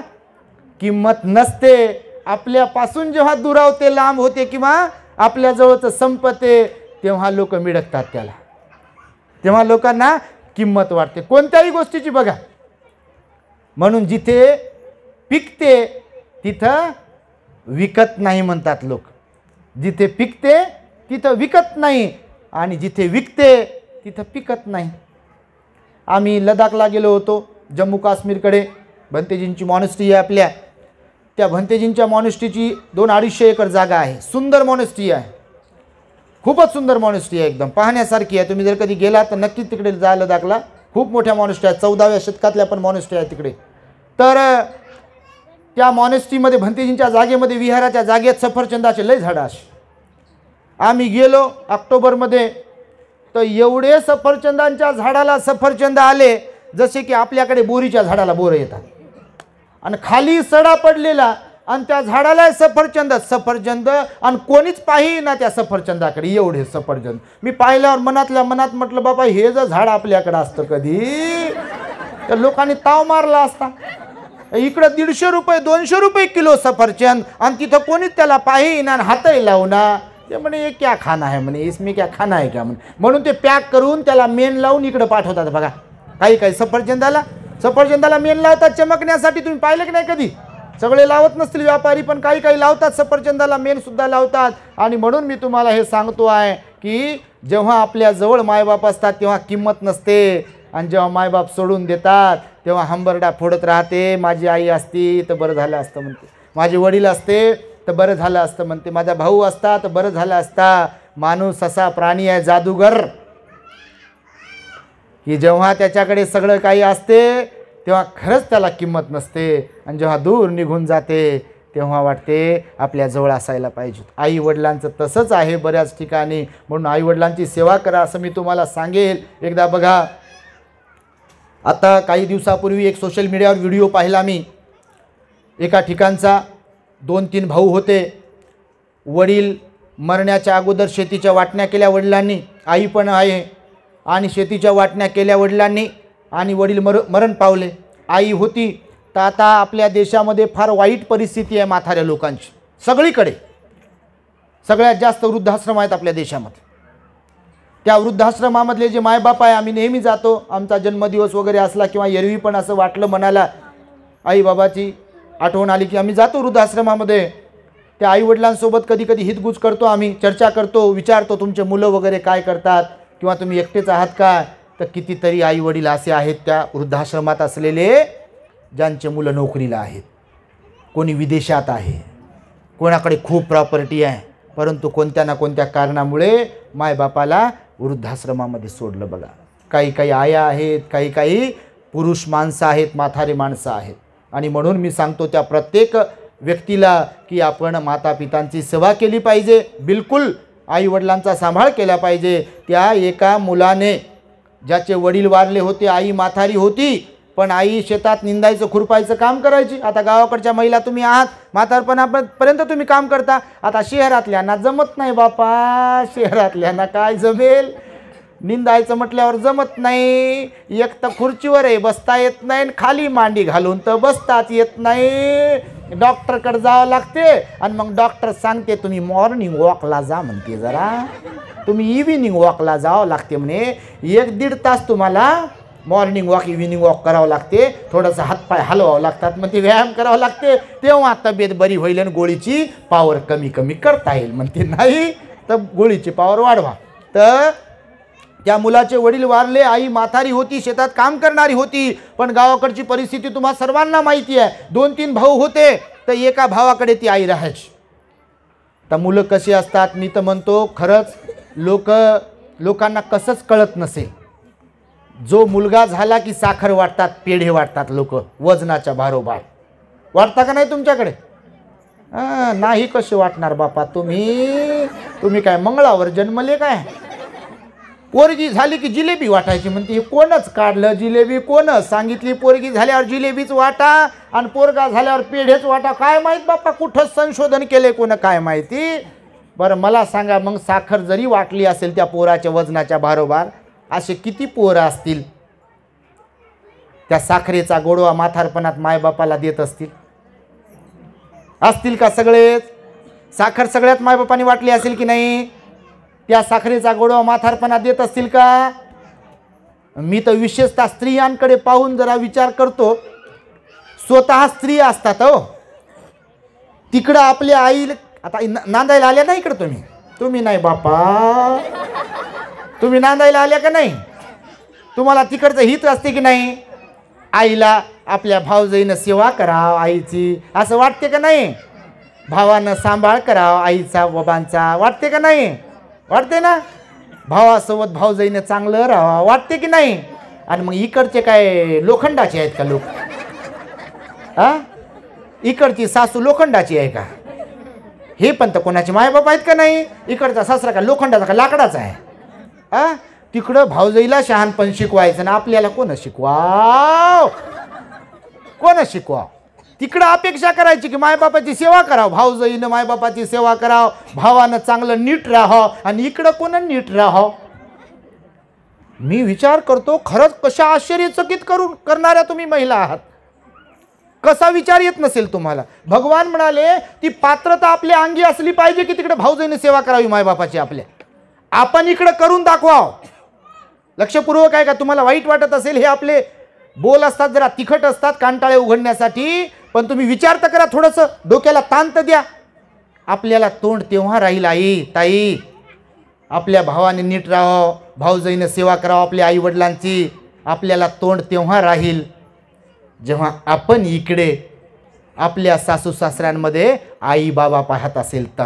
किंमत नसते. आपल्यापासून जेव्हा दुरावते, लांब होते किंवा आपल्याजवळचं संपते तेव्हा लोक मिळतात त्याला, तेव्हा लोकांना किंमत वाटते कोणत्याही गोष्टीची. बघा, म्हणून जिथे पिकते तिथं विकत नाही म्हणतात लोक. जिथे पिकते तिथं विकत नाही आणि जिथे विकते तिथं पिकत नाही. आम्ही लडाखला गेलो होतो, जम्मू काश्मीरकडे. भंतेजींची मॉनेस्ट्री आहे आपल्या. त्या भंतेजींच्या मॉनेस्ट्रीची 200-250 एकर जागा आहे. सुंदर मॉनेस्ट्री आहे, खूपच सुंदर मॉनेस्ट्री आहे, एकदम पाहण्यासारखी आहे. तुम्ही जर कधी गेला तर नक्की तिकडे जा लडाखला. खूप मोठ्या मॉनेस्ट्री आहेत, 14व्या शतकातल्या पण मॉनेस्ट्री आहे तिकडे. तर त्या मॉनेस्ट्रीमध्ये भंतेजींच्या जागेमध्ये, विहाराच्या जागेत सफरचंदाचे लय झाडं असे. आम्ही गेलो ऑक्टोबरमध्ये तर एवढे सफरचंदांच्या झाडाला सफरचंद आले जसे की आपल्याकडे बोरीच्या झाडाला बोरं येतात. आणि खाली सडा पडलेला आणि त्या झाडाला सफरचंद आणि कोणीच पाही ना त्या सफरचंदाकडे, एवढे सफरचंद. मी पाहिल्यावर मनातल्या मनात म्हटलं बाबा हे जर झाड आपल्याकडे असतं कधी तर लोकांनी ताव मारला असता. इकडं 150 रुपये 200 रुपये किलो सफरचंद आणि तिथं कोणीच त्याला पाही ना हातही लावना. ते म्हणे हे क्या खाना है, म्हणे इसमें क्या खाना है क्या, म्हणून ते पॅक करून त्याला मेन लावून इकडं पाठवतात. बघा काही सफरचंदाला मेन लावतात चमकण्यासाठी. तुम्ही पाहिलं की नाही कधी? सगळे लावत नसतील व्यापारी, पण काही लावतात सफरचंदाला मेन सुद्धा लावतात. आणि म्हणून मी तुम्हाला हे सांगतो आहे की जेव्हा आपल्या जवळ मायबाप असतात तेव्हा किंमत नसते, आणि जेव्हा मायबाप सोडून देतात तेव्हा हंबरडा फोडत राहते. माझी आई असती तर बरं झालं असतं म्हणते, माझे वडील असते तर बरं झालं असतं म्हणते, माझा भाऊ असता तर बरं झालं असता. माणूस असा प्राणी आहे जादूगर की जेव्हा त्याच्याकडे सगळं काही असते तेव्हा खरंच त्याला किंमत नसते, आणि जेव्हा दूर निघून जाते तेव्हा वाटते आपल्याजवळ असायला पाहिजे. आई वडिलांचं तसंच आहे बऱ्याच ठिकाणी. म्हणून आई वडिलांची सेवा करा असं मी तुम्हाला सांगेल. एकदा बघा, आता काही दिवसापूर्वी एक सोशल मीडियावर व्हिडिओ पाहिला मी. एका ठिकाणचा 2-3 भाऊ होते. वडील मरण्याच्या अगोदर शेतीच्या वाटण्या केल्या वडिलांनी, आई पण आहे, आणि शेतीच्या वाटण्या केल्या वडिलांनी, आणि वडील मरण पावले. आई होती. तर आता आपल्या देशामध्ये फार वाईट परिस्थिती आहे म्हाताऱ्या लोकांची सगळीकडे. सगळ्यात जास्त वृद्धाश्रम आहेत आपल्या देशामध्ये. त्या वृद्धाश्रमामधले जे मायबाप आहे, आम्ही नेहमी जातो, आमचा जन्मदिवस वगैरे असला किंवा एरवी पण असं वाटलं मनाला आई बाबाची आठवण आली की आम्ही जातो वृद्धाश्रमामध्ये. त्या आईवडिलांसोबत कधी कधी हितगुज करतो, आम्ही चर्चा करतो, विचारतो तुमचे मुलं वगैरे काय करतात किंवा तुम्ही एकटेच आहात का. तर कितीतरी आईवडील असे आहेत त्या वृद्धाश्रमात असलेले ज्यांचे मुलं नोकरीला आहेत, कोणी विदेशात आहे, कोणाकडे खूप प्रॉपर्टी आहे, परंतु कोणत्या ना कोणत्या कारणामुळे मायबापाला वृद्धाश्रमामध्ये सोडलं. बघा, काही आया आहेत, काही पुरुष माणसं आहेत, म्हातारे माणसं आहेत. आणि म्हणून मी सांगतो त्या प्रत्येक व्यक्तीला की आपण मातापितांची सेवा केली पाहिजे, बिलकुल आईवडिलांचा सांभाळ केला पाहिजे. त्या एका मुलाने ज्याचे वडील वारले होते, आई म्हातारी होती, पण आई शेतात निंदायचं खुरपायचं काम करायची. आता गावाकडच्या महिला तुम्ही आहात, म्हातारपणापर्यंत तुम्ही काम करता. आता शहरातल्यांना जमत नाही बापा, शहरातल्यांना काय जमेल, निंदायचं म्हटल्यावर जमत नाही. एक तर खुर्चीवर बसता येत नाही, खाली मांडी घालून तर बसताच येत नाही. डॉक्टरकडे जावं लागते, आणि मग डॉक्टर सांगते तुम्ही मॉर्निंग वॉकला जा म्हणते, जरा तुम्ही इव्हिनिंग वॉकला जावं लागते म्हणे. 1-1.5 तास तुम्हाला मॉर्निंग वॉक इव्हिनिंग वॉक करावं लागते, थोडंसं हातपाय हलवावं लागतात, म्हणते व्यायाम करावं लागते, तेव्हा तब्येत बरी होईल आणि गोळीची पावर कमी करता येईल. म्हणते नाही तर गोळीची पावर वाढवा. तर त्या मुलाचे वडील वारले, आई म्हातारी होती, शेतात काम करणारी होती. पण गावाकडची परिस्थिती तुम्हा सर्वांना माहिती आहे. 2-3 भाऊ होते, तर एका भावाकडे ती आई राहायची. तर मुलं कशी असतात, मी तर म्हणतो खरंच लोकांना कसंच कळत नसेल. जो मुलगा झाला की साखर वाटतात, पेढे वाटतात लोक वजनाच्या भारोभार. वाटता का नाही तुमच्याकडे? नाही कसे वाटणार बापा, तुम्ही काय मंगळावर जन्मले काय? पोरगी झाली की जिलेबी वाटायची म्हणते. कोणच काढलं जिलेबी, कोणच सांगितली पोरगी झाल्यावर जिलेबीच वाटा आणि पोरगा झाल्यावर पेढेच वाटा? काय माहीत बाप्पा, कुठंच संशोधन केले कोण काय माहिती. बरं मला सांगा, मग साखर जरी वाटली असेल त्या पोराच्या वजनाच्या भारोभार, असे किती पोरं असतील त्या साखरेचा गोडवा म्हातारपणात मायबापाला देत असतील का? सगळेच साखर सगळ्यात मायबापाने वाटली असेल की नाही? त्या साखरेचा गोडवा म्हातारपणात देत असतील का? मी तर विशेषतः स्त्रियांकडे पाहून जरा विचार करतो. स्वतः स्त्री असतात हो, तिकडं आपल्या आई आता नांदायला आल्या नाही इकडं. तुम्ही नाही बापा, तुम्ही नांदायला आल्या का नाही? तुम्हाला तिकडचं हित असते की नाही? आईला आपल्या भावजाईनं सेवा करावं आईची, असं वाटते का नाही? भावानं सांभाळ करावं आईचा बाबांचा, वाटते का नाही? वाटते ना? भावासोबत भावजाईनं चांगलं राहावं, वाटते की नाही? आणि मग इकडचे काय लोखंडाचे आहेत का लोक? इकडची सासू लोखंडाची आहे का? हे पण तर कोणाचे मायबाप आहेत का नाही? इकडचा सासरा का लोखंडाचा का लाकडाचा आहे? तिकडं भावजाईला शहाणपण शिकवायचं ना आपल्याला कोण शिकवाव? तिकडं अपेक्षा करायची की मायबापाची सेवा करावं, भाऊजाईनं मायबापाची सेवा करावं, भावानं चांगलं नीट राहावं, आणि इकडं कोण नीट राहावं. मी विचार करतो खरंच कशा आश्चर्यचकित करणाऱ्या तुम्ही महिला आहात. कसा विचार येत नसेल तुम्हाला. भगवान म्हणाले ती पात्रता आपल्या अंगी असली पाहिजे की तिकडे भाऊजाईने सेवा करावी मायबापाची आपल्या. आपण इकडे करून दाखवाव. लक्षपूर्वक आहे का? तुम्हाला वाईट वाटत असेल, हे आपले बोल असतात, जरा तिखट असतात कांटाळे उघडण्यासाठी, पण तुम्ही विचार तर करा, थोडंसं डोक्याला ताण तर द्या. आपल्याला तोंड तेव्हा राहील आई ताई आपल्या भावाने नीट राहावं, भाऊजाईने सेवा करावं आपल्या आई वडिलांची. आपल्याला तोंड तेव्हा राहील जेव्हा आपण इकडे आपल्या सासू सासऱ्यांमध्ये आई बाबा पाहत असेल तर.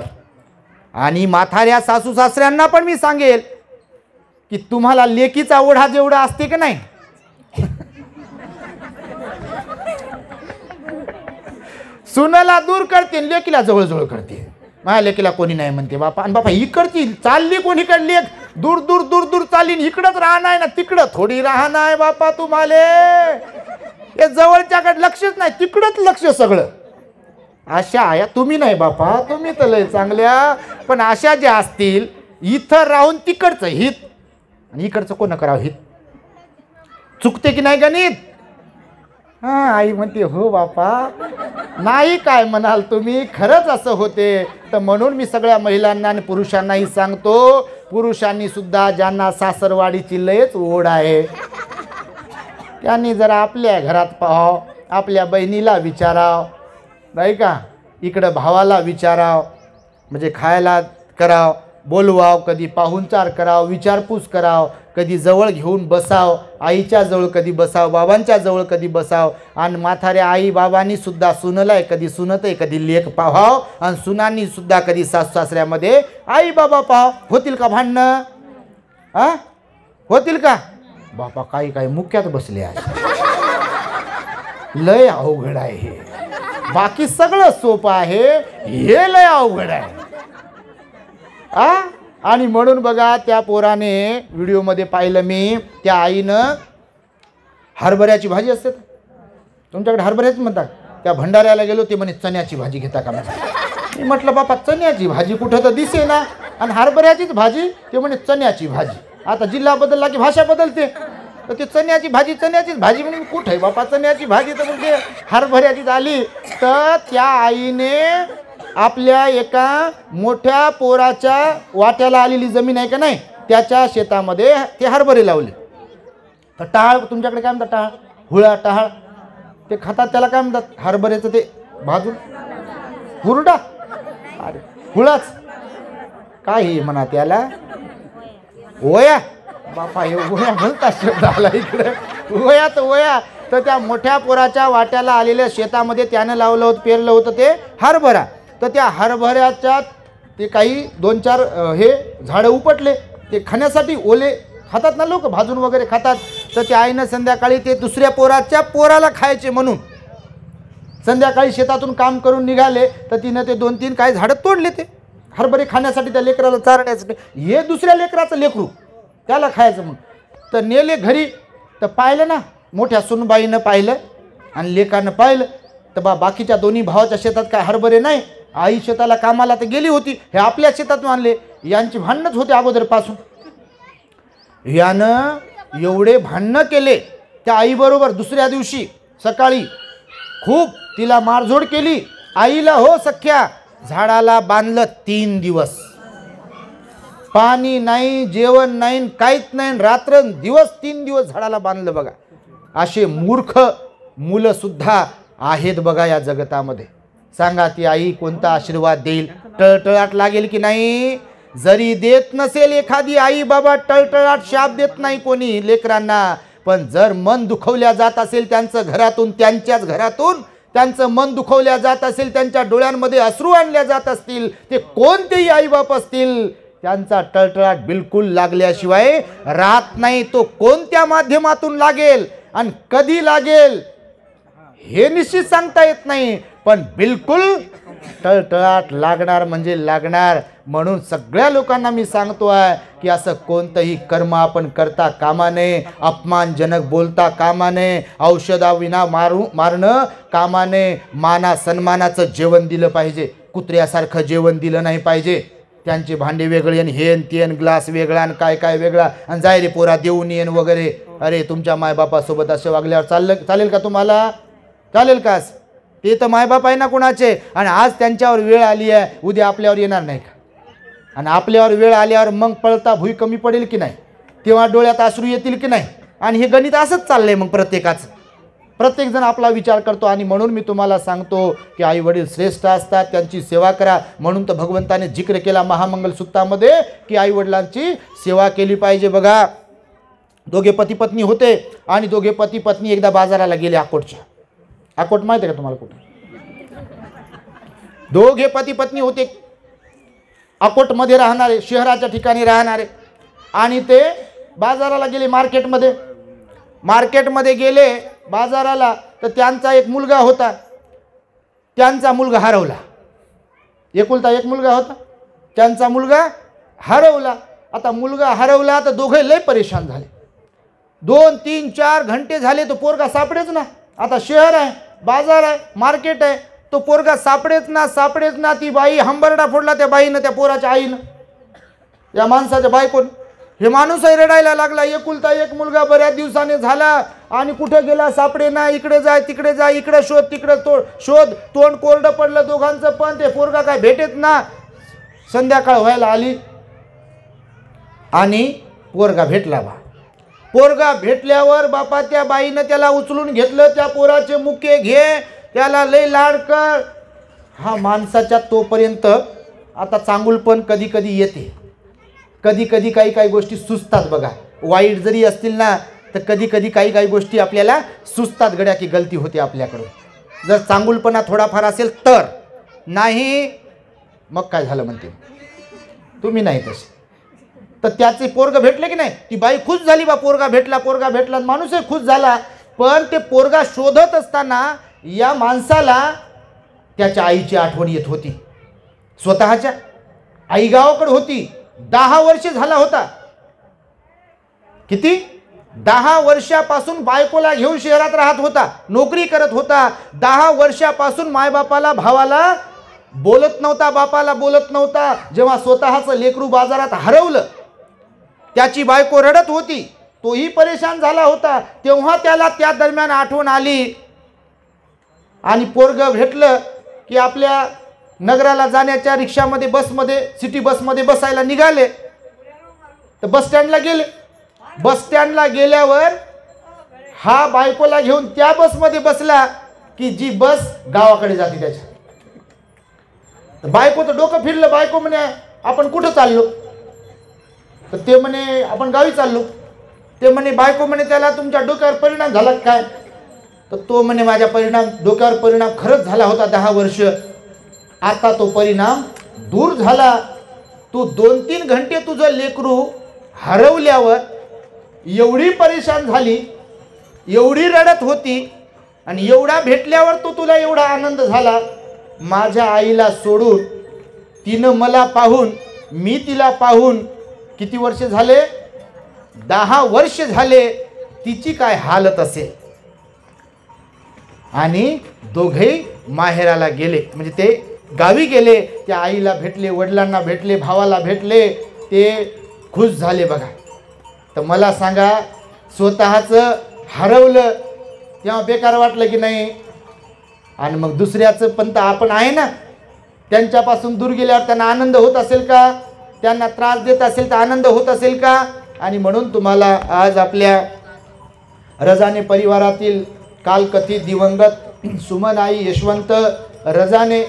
आणि म्हाताऱ्या सासू सासऱ्यांना पण मी सांगेल की तुम्हाला लेकीचा ओढा जेवढा असते की नाही, सुनाला दूर करते, लेकीला जवळजवळ करते. माझ्या लेकीला कोणी नाही म्हणते बापा, आणि बापा इकडची चालली कोणीकडे लेक दूर दूर दूर दूर चालली, इकडंच राहणार ना तिकडं थोडी राहणार आहे बापा तुम्हाला. हे जवळच्याकडे लक्षच नाही, तिकडंच लक्ष सगळं. अशा आया तुम्ही नाही बापा, तुम्ही तर लय चांगल्या, पण अशा ज्या असतील इथं राहून तिकडचं हित आणि इकडचं कोण करावं हित. चुकते की नाही गणित? हां आई म्हणते हो बापा. नाही काय म्हणाल तुम्ही, खरंच असं होते. तर म्हणून मी सगळ्या महिलांना आणि पुरुषांनाही सांगतो, पुरुषांनी सुद्धा ज्यांना सासरवाडीची लयच ओढ आहे त्यांनी जरा आपल्या घरात पाहावं, आपल्या बहिणीला विचाराव नाही का, इकडं भावाला विचाराव, म्हणजे खायला कराव, बोलवाव, कधी पाहुणचार कराव, विचारपूस कराव, कधी जवळ घेऊन बसाव, आईच्या जवळ कधी बसाव, बाबांच्या जवळ कधी बसाव. आणि म्हाताऱ्या आई बाबांनी सुद्धा सुनलाय कधी सुनत आहे, कधी लेख पाहाव, आणि सुनांनी सुद्धा कधी सासू सासऱ्यामध्ये आई बाबा पाहाव. होतील का भांडणं? हा होतील का? बापा काही काही मुक्यात बसले आहे. लय अवघड आहे हे. बाकी सगळं सोपं आहे, हे लय अवघड आहे. आणि म्हणून बघा त्या पोराने व्हिडिओमध्ये पाहिलं मी, त्या आईनं हरभऱ्याची भाजी असते, तुमच्याकडे हरभऱ्याची म्हणतात, त्या भंडाऱ्याला गेलो, ते म्हणे चण्याची भाजी घेता का? मी म्हटलं बापा चण्याची भाजी कुठं तर दिसे ना, आणि हरभऱ्याचीच भाजी, ते म्हणे चण्याची भाजी. आता जिल्हा बदलला की भाषा बदलते, तर ते चण्याची भाजीच भाजी म्हणून कुठं आहे बापा चण्याची भाजी, तर म्हणजे हरभऱ्याचीच आली. तर त्या आईने आपल्या एका मोठ्या पोराच्या वाट्याला आलेली जमीन आहे का नाही, त्याच्या शेतामध्ये ते हरभरे लावले. तर टाळ, तुमच्याकडे काय म्हणतात टाळ, हुळा टाळ, ते खातात, त्याला काय म्हणतात हरभऱ्याचं ते भाजून, हुरडा, अरे हुळाच काय हे म्हणा त्याला, ओया बापा, हे ओया म्हणतात शब्द आला इकडे, ओया तर ओया. तर त्या मोठ्या पोराच्या वाट्याला आलेल्या शेतामध्ये त्यानं लावलं होतं, पेरलं होतं ते हरभरा. तर त्या हरभऱ्याच्या ते काही 2-4 हे झाडं उपटले, ते खाण्यासाठी ओले खातात ना लोक, भाजून वगैरे खातात. तर त्या आईनं संध्याकाळी ते दुसऱ्या पोराच्या पोराला खायचे म्हणून संध्याकाळी शेतातून काम करून निघाले, तर तिनं ते 2-3 काही झाडं तोडले, ते हरभरे खाण्यासाठी, त्या लेकराला चारण्यासाठी. हे दुसऱ्या लेकराचं लेकरू त्याला खायचं म्हणून. तर नेले घरी, तर पाहिलं ना, मोठ्या सुनबाईनं पाहिलं आणि लेकानं पाहिलं. तर बाकीच्या दोन्ही भावाच्या शेतात काय हरभरे नाही, आई शेताला कामाला तर गेली होती, हे आपल्या शेतात आणले. यांची भांडणच होते अगोदरपासून. यानं एवढे भांडणं केले त्या आईबरोबर. दुसऱ्या दिवशी सकाळी खूप तिला मारझोड केली आईला, हो सख्या. झाडाला बांधलं 3 दिवस, पाणी नाही, जेवण नाही, काहीच नाही, रात्र दिवस 3 दिवस झाडाला बांधलं. बघा असे मूर्ख मुलं सुद्धा आहेत बघा या जगतामध्ये. सांगा ती आई कोणता आशीर्वाद देईल? टळटळाट लागेल की नाही? जरी देत नसेल एखादी आई बाबा टळटळाट, शाप देत नाही कोणी लेकरांना, पण जर मन दुखवल्या जात असेल त्यांचं घरातून, त्यांच्याच घरातून त्यांचं मन दुखवल्या जात असेल, त्यांच्या डोळ्यांमध्ये अश्रू आणल्या जात असतील, ते कोणतेही आईबाप असतील, त्यांचा टळटळाट बिलकुल लागल्याशिवाय राहत नाही. तो कोणत्या माध्यमातून लागेल आणि कधी लागेल हे निश्चित सांगता येत नाही, पण बिलकुल टळटळाट लागणार म्हणजे लागणार. म्हणून सगळ्या लोकांना मी सांगतो आहे की असं कोणतंही कर्म आपण करता कामा नये, अपमानजनक बोलता कामा नये, औषधाविना मारणं कामा नये. माना सन्मानाचं जेवण दिलं पाहिजे, कुत्र्यासारखं जेवण दिलं नाही पाहिजे. त्यांचे भांडे वेगळे आणि हेन तेन ग्लास वेगळा आणि काय काय वेगळा आणि जाय रे पोरा देऊन येन वगैरे. अरे तुमच्या मायबापासोबत असे वागल्यावर चालेल का तुम्हाला? चालेल का? ते तर मायबाप आहे ना कुणाचे, आणि आज त्यांच्यावर वेळ आली आहे, उद्या आपल्यावर येणार नाही का? आणि आपल्यावर वेळ आल्यावर मग पळता भुई कमी पडेल की नाही? तेव्हा डोळ्यात अश्रू येतील की नाही? आणि हे गणित असंच चाललंय मग प्रत्येकाचं. प्रत्येकजण आपला विचार करतो. आणि म्हणून मी तुम्हाला सांगतो की आई वडील श्रेष्ठ असतात, त्यांची सेवा करा. म्हणून तर भगवंताने जिक्र केला महामंगल सूक्तामध्ये की आई वडिलांची सेवा केली पाहिजे. बघा, दोघे पती पत्नी होते आणि दोघे पती पत्नी एकदा बाजाराला गेले अकोटच्या. अकोट माहिती आहे का तुम्हाला कुठे? दोघे पती पत्नी होते, अकोटमध्ये राहणारे, शहराच्या ठिकाणी राहणारे. आणि ते बाजाराला गेले, मार्केटमध्ये गेले बाजाराला. तर त्यांचा एक मुलगा होता, त्यांचा मुलगा हरवला. एकुलता एक मुलगा होता, त्यांचा मुलगा हरवला. आता मुलगा हरवला तर दोघे लय परेशान झाले. 2, 3, 4 घंटे झाले तो पोरगा सापडेच ना. आता शहर आहे, बाजार आहे, मार्केट आहे, तो पोरगा सापडेच ना. ती बाई हंबरडा फोडला त्या बाईनं, त्या पोराच्या आईनं, या माणसाच्या बायकोन. हे माणूसही रडायला लागला. एकुलता एक मुलगा बऱ्याच दिवसाने झाला आणि कुठे गेला सापडे ना. इकडे जाय तिकडे जाय, इकडे शोध तिकडे शोध. तोंड कोरडं पडलं दोघांचं, पण ते पोरगा काय भेटेत ना. संध्याकाळ व्हायला आली आणि पोरगा भेटला. पोरगा भेटल्यावर बापा त्या बाईनं त्याला उचलून घेतलं. त्या पोराचे मुके घे, त्याला लय लाड कर. हा माणसाच्या तोपर्यंत आता चांगुलपण कधी कधी येते, कधी कधी काही गोष्टी सुचतात. बघा, वाईट जरी असतील ना तर कधी कधी काही गोष्टी आपल्याला सुचतात गड्या, की गलती होते आपल्याकडून. जर चांगुलपणा थोडाफार असेल तर. नाही मग काय झालं म्हणते तुम्ही, नाही तसे. तर त्याचे पोरगा भेटले की नाही, ती बाई खुश झाली. बा पोरगा भेटला, माणूसही खुश झाला. पण ते पोरगा शोधत असताना या माणसाला त्याच्या आईची आठवण येत होती. स्वतःच्या आई गावाकडे होती. 10 वर्ष झाला होता. किती? 10 वर्षापासून बायकोला घेऊन शहरात राहत होता, नोकरी करत होता. 10 वर्षापासून मायबापाला, भावाला बोलत नव्हता, बापाला बोलत नव्हता. जेव्हा स्वतःचं लेकरू बाजारात हरवलं, त्याची बायको रडत होती, तोही परेशान झाला होता. तेव्हा त्याला त्या दरम्यान आठवण आली आणि पोरगं भेटलं की आपल्या नगराला जाण्याच्या रिक्षामध्ये, बसमध्ये, सिटी बसमध्ये बसायला निघाले. तर बस स्टँडला गेले. बस स्टँडला गेल्यावर हा बायकोला घेऊन त्या बसमध्ये बसला की जी बस गावाकडे जाते त्याच्या. तर बायकोचं डोकं फिरलं. बायको म्हणे आपण कुठं चाललो? तर ते म्हणे आपण गावी चाललो. ते म्हणे, बायको म्हणे त्याला तुमच्या डोक्यावर परिणाम झाला काय? तर तो म्हणे माझ्या डोक्यावर परिणाम खरंच झाला होता 10 वर्ष. आता तो परिणाम दूर झाला. तू 2-3 घंटे तुझं लेकरू हरवल्यावर एवढी परेशान झाली, एवढी रडत होती, आणि एवढा भेटल्यावर तुला एवढा आनंद झाला. माझ्या आईला सोडून, तिनं मला पाहून, मी तिला पाहून किती वर्ष झाले? 10 वर्ष झाले. तिची काय हालत असेल. आणि दोघेही माहेराला गेले, म्हणजे ते गावी गेले. त्या आईला भेटले, वडिलांना भेटले, भावाला भेटले, ते खुश झाले. बघा, तर मला सांगा, स्वतःचं हरवलं तेव्हा बेकार वाटलं की नाही? आणि मग दुसऱ्याचं पण तर आपण आहे ना, त्यांच्यापासून दूर गेल्यावर त्यांना आनंद होत असेल का? त्यांना त्रास देत असेल तर आनंद होत असेल का? आणि म्हणून तुम्हाला आज आपल्या रजाने परिवारातील कालकथित दिवंगत सुमनआई यशवंत रजाने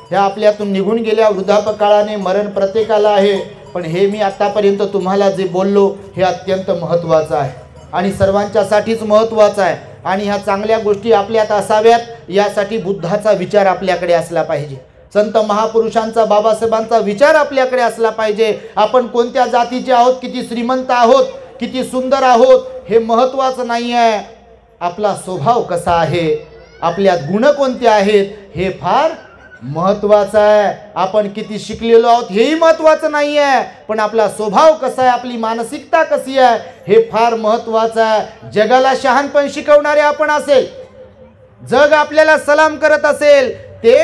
ह्या आपल्यातून निघून गेल्या. वृद्धापकाळाने मरण प्रत्येकाला आहे, पण हे मी आतापर्यंत तुम्हाला जे बोललो हे अत्यंत महत्त्वाचं आहे आणि सर्वांच्यासाठीच महत्त्वाचं आहे. आणि ह्या चांगल्या गोष्टी आपल्यात असाव्यात, यासाठी बुद्धाचा विचार आपल्याकडे असला पाहिजे. संत महापुरुषांचा, बाबासाहेबांचा विचार आपल्याकडे असला पाहिजे. आपण कोणत्या जातीचे आहोत, किती श्रीमंत आहोत, किती सुंदर आहोत, हे महत्त्वाचं नाही आहे. आपला स्वभाव कसा आहे, आपल्यात गुण कोणते आहेत, हे फार महत्वाचं आहे. आपण किती शिकलेलो आहोत हेही महत्वाचं नाही आहे, पण आपला स्वभाव कसा आहे, आपली मानसिकता कशी आहे हे फार महत्वाचं आहे. जगाला शहाणपण शिकवणारे आपण असेल, जग आपल्याला सलाम करत असेल, ते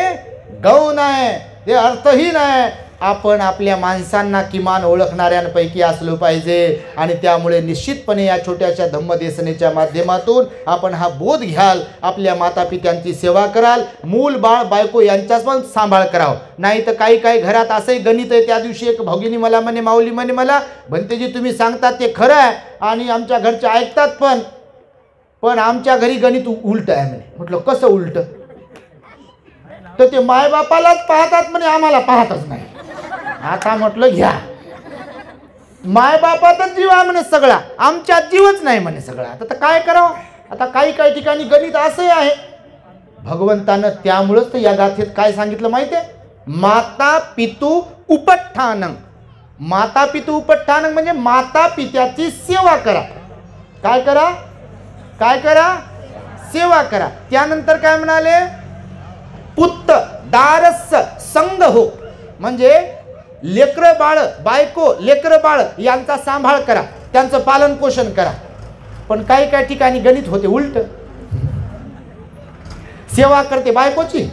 गौण आहे, ते अर्थहीन आहे. आपण आपल्या माणसांना किमान ओळखणाऱ्यांपैकी असलो पाहिजे. आणि त्यामुळे निश्चितपणे या छोट्याशा धम्मदेशनेच्या माध्यमातून आपण हा बोध घ्याल, आपल्या मातापित्यांची सेवा कराल, मूल बाळ बायको यांचाच पण सांभाळ करावं. नाही तर काही काही घरात असंही गणित आहे. त्या दिवशी एक भगिनी मला म्हणे, माऊली म्हणे मला, भंतेजी तुम्ही सांगतात ते खरं आहे आणि आमच्या घरचे ऐकतात पण आमच्या घरी गणित उलट आहे म्हणे. म्हटलं कसं उलट? तर ते मायबापालाच पाहतात म्हणे, आम्हाला पाहतच नाही. आता म्हटलं घ्या, मायबापातच जीव आहे म्हणे सगळा, आमच्यात जीवच नाही म्हणे सगळा. आता काय करावं? आता काही काही ठिकाणी गणित असंही आहे. भगवंतानं त्यामुळंच तर या गाथेत काय सांगितलं माहिती आहे? माता पितू उपट्ठानं. माता पितू उपट्ठानं म्हणजे माता पित्याची सेवा करा. काय करा? काय करा? सेवा करा. त्यानंतर काय म्हणाले? पुत्त दारस संग हो, म्हणजे लेकरं बाळ बायको लेकरं बाळ यांचा सांभाळ करा, त्यांचं पालन पोषण करा. पण काही काही ठिकाणी गणित होते उलट. सेवा करते बायकोची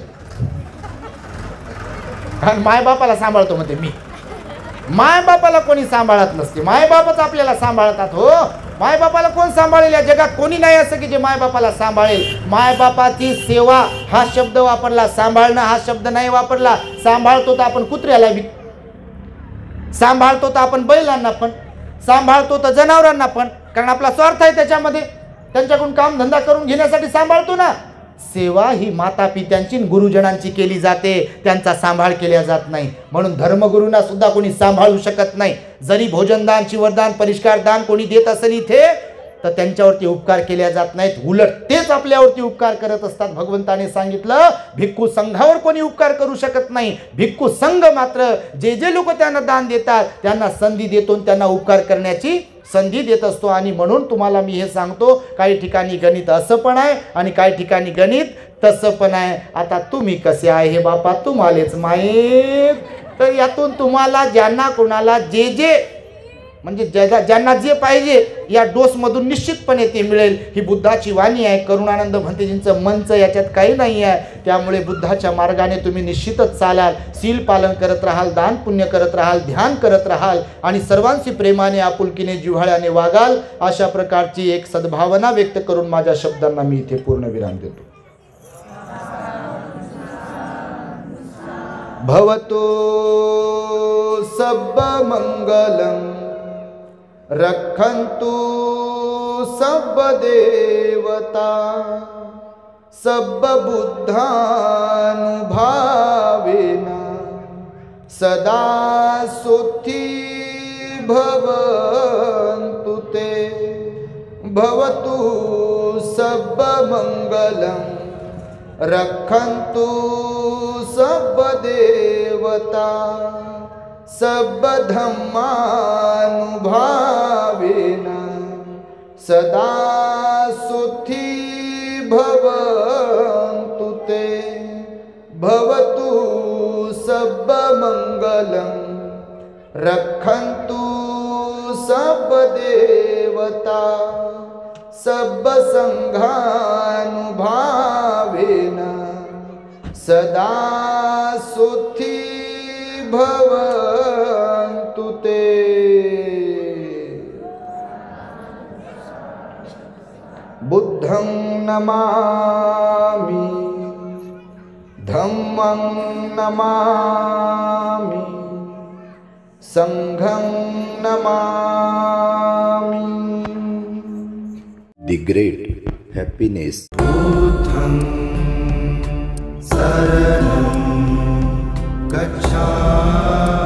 कारण मायबापाला सांभाळतो म्हणते मी. मायबापाला कोणी सांभाळत नसते, मायबापच आपल्याला सांभाळतात. हो, मायबापाला कोण सांभाळेल? या जगात कोणी नाही असं की जे मायबापाला सांभाळेल. मायबापाची सेवा हा शब्द वापरला, सांभाळणं हा शब्द नाही वापरला. सांभाळतो तर आपण कुत्र्याला बी, सांभाळतो तर आपण बैलांना पण, सांभाळतो तर जनावरांना पण, कारण आपला स्वार्थ आहे त्याच्यामध्ये. त्यांच्याकडून काम धंदा करून घेण्यासाठी सांभाळतो ना. सेवा ही माता पित्यांची गुरुजनांची केली जाते, त्यांचा सांभाळ केला जात नाही. म्हणून धर्मगुरूंना सुद्धा कोणी सांभाळू शकत नाही. जरी भोजनदान शिवरदान परिष्कार दान कोणी देत असेल इथे, तर त्यांच्यावरती उपकार केल्या जात नाहीत, उलट तेच आपल्यावरती उपकार करत असतात. भगवंताने सांगितलं भिक्खू संघावर कोणी उपकार करू शकत नाही. भिक्खू संघ मात्र जे जे लोक त्यांना दान देतात त्यांना संधी देतो, त्यांना उपकार करण्याची संधी देत असतो. आणि म्हणून तुम्हाला मी हे सांगतो, काही ठिकाणी गणित असं पण आहे आणि काही ठिकाणी गणित तसं पण आहे. आता तुम्ही कसे आहे हे बापा तुम्हालाच माहीत. तर यातून तुम्हाला ज्यांना कोणाला जे जे म्हणजे ज्यांना जे पाहिजे या डोसमधून निश्चितपणे ते मिळेल. ही बुद्धाची वाणी आहे. करुणानंद भंतेजींचं मंच, याच्यात काही नाही आहे. त्यामुळे बुद्धाच्या मार्गाने तुम्ही निश्चितच चालाल, शील पालन करत राहाल, दान पुण्य करत राहाल, ध्यान करत राहाल आणि सर्वांशी प्रेमाने आपुलकीने जिव्हाळ्याने वागाल. अशा प्रकारची एक सद्भावना व्यक्त करून माझ्या शब्दांना मी इथे पूर्ण विराम देतो. भवतो सब मंगलम रखन्तु सब देवता सब बुद्धानुभावेन सदा सुखी भवन्तु ते. भवतु सब मंगलम रखन्तु सब देवता सब धम्मानुभावेन सदा सुखी भवन्तु ते. भवतु सब मंगलम रखन्तु सब देवता सब संघानुभावेन सदा सुखी भवन्तु ते. बुद्धं नमामि, धम्मं नमामि, संघं नमामि. The great happiness. बुद्धं शरणं गच्छामि.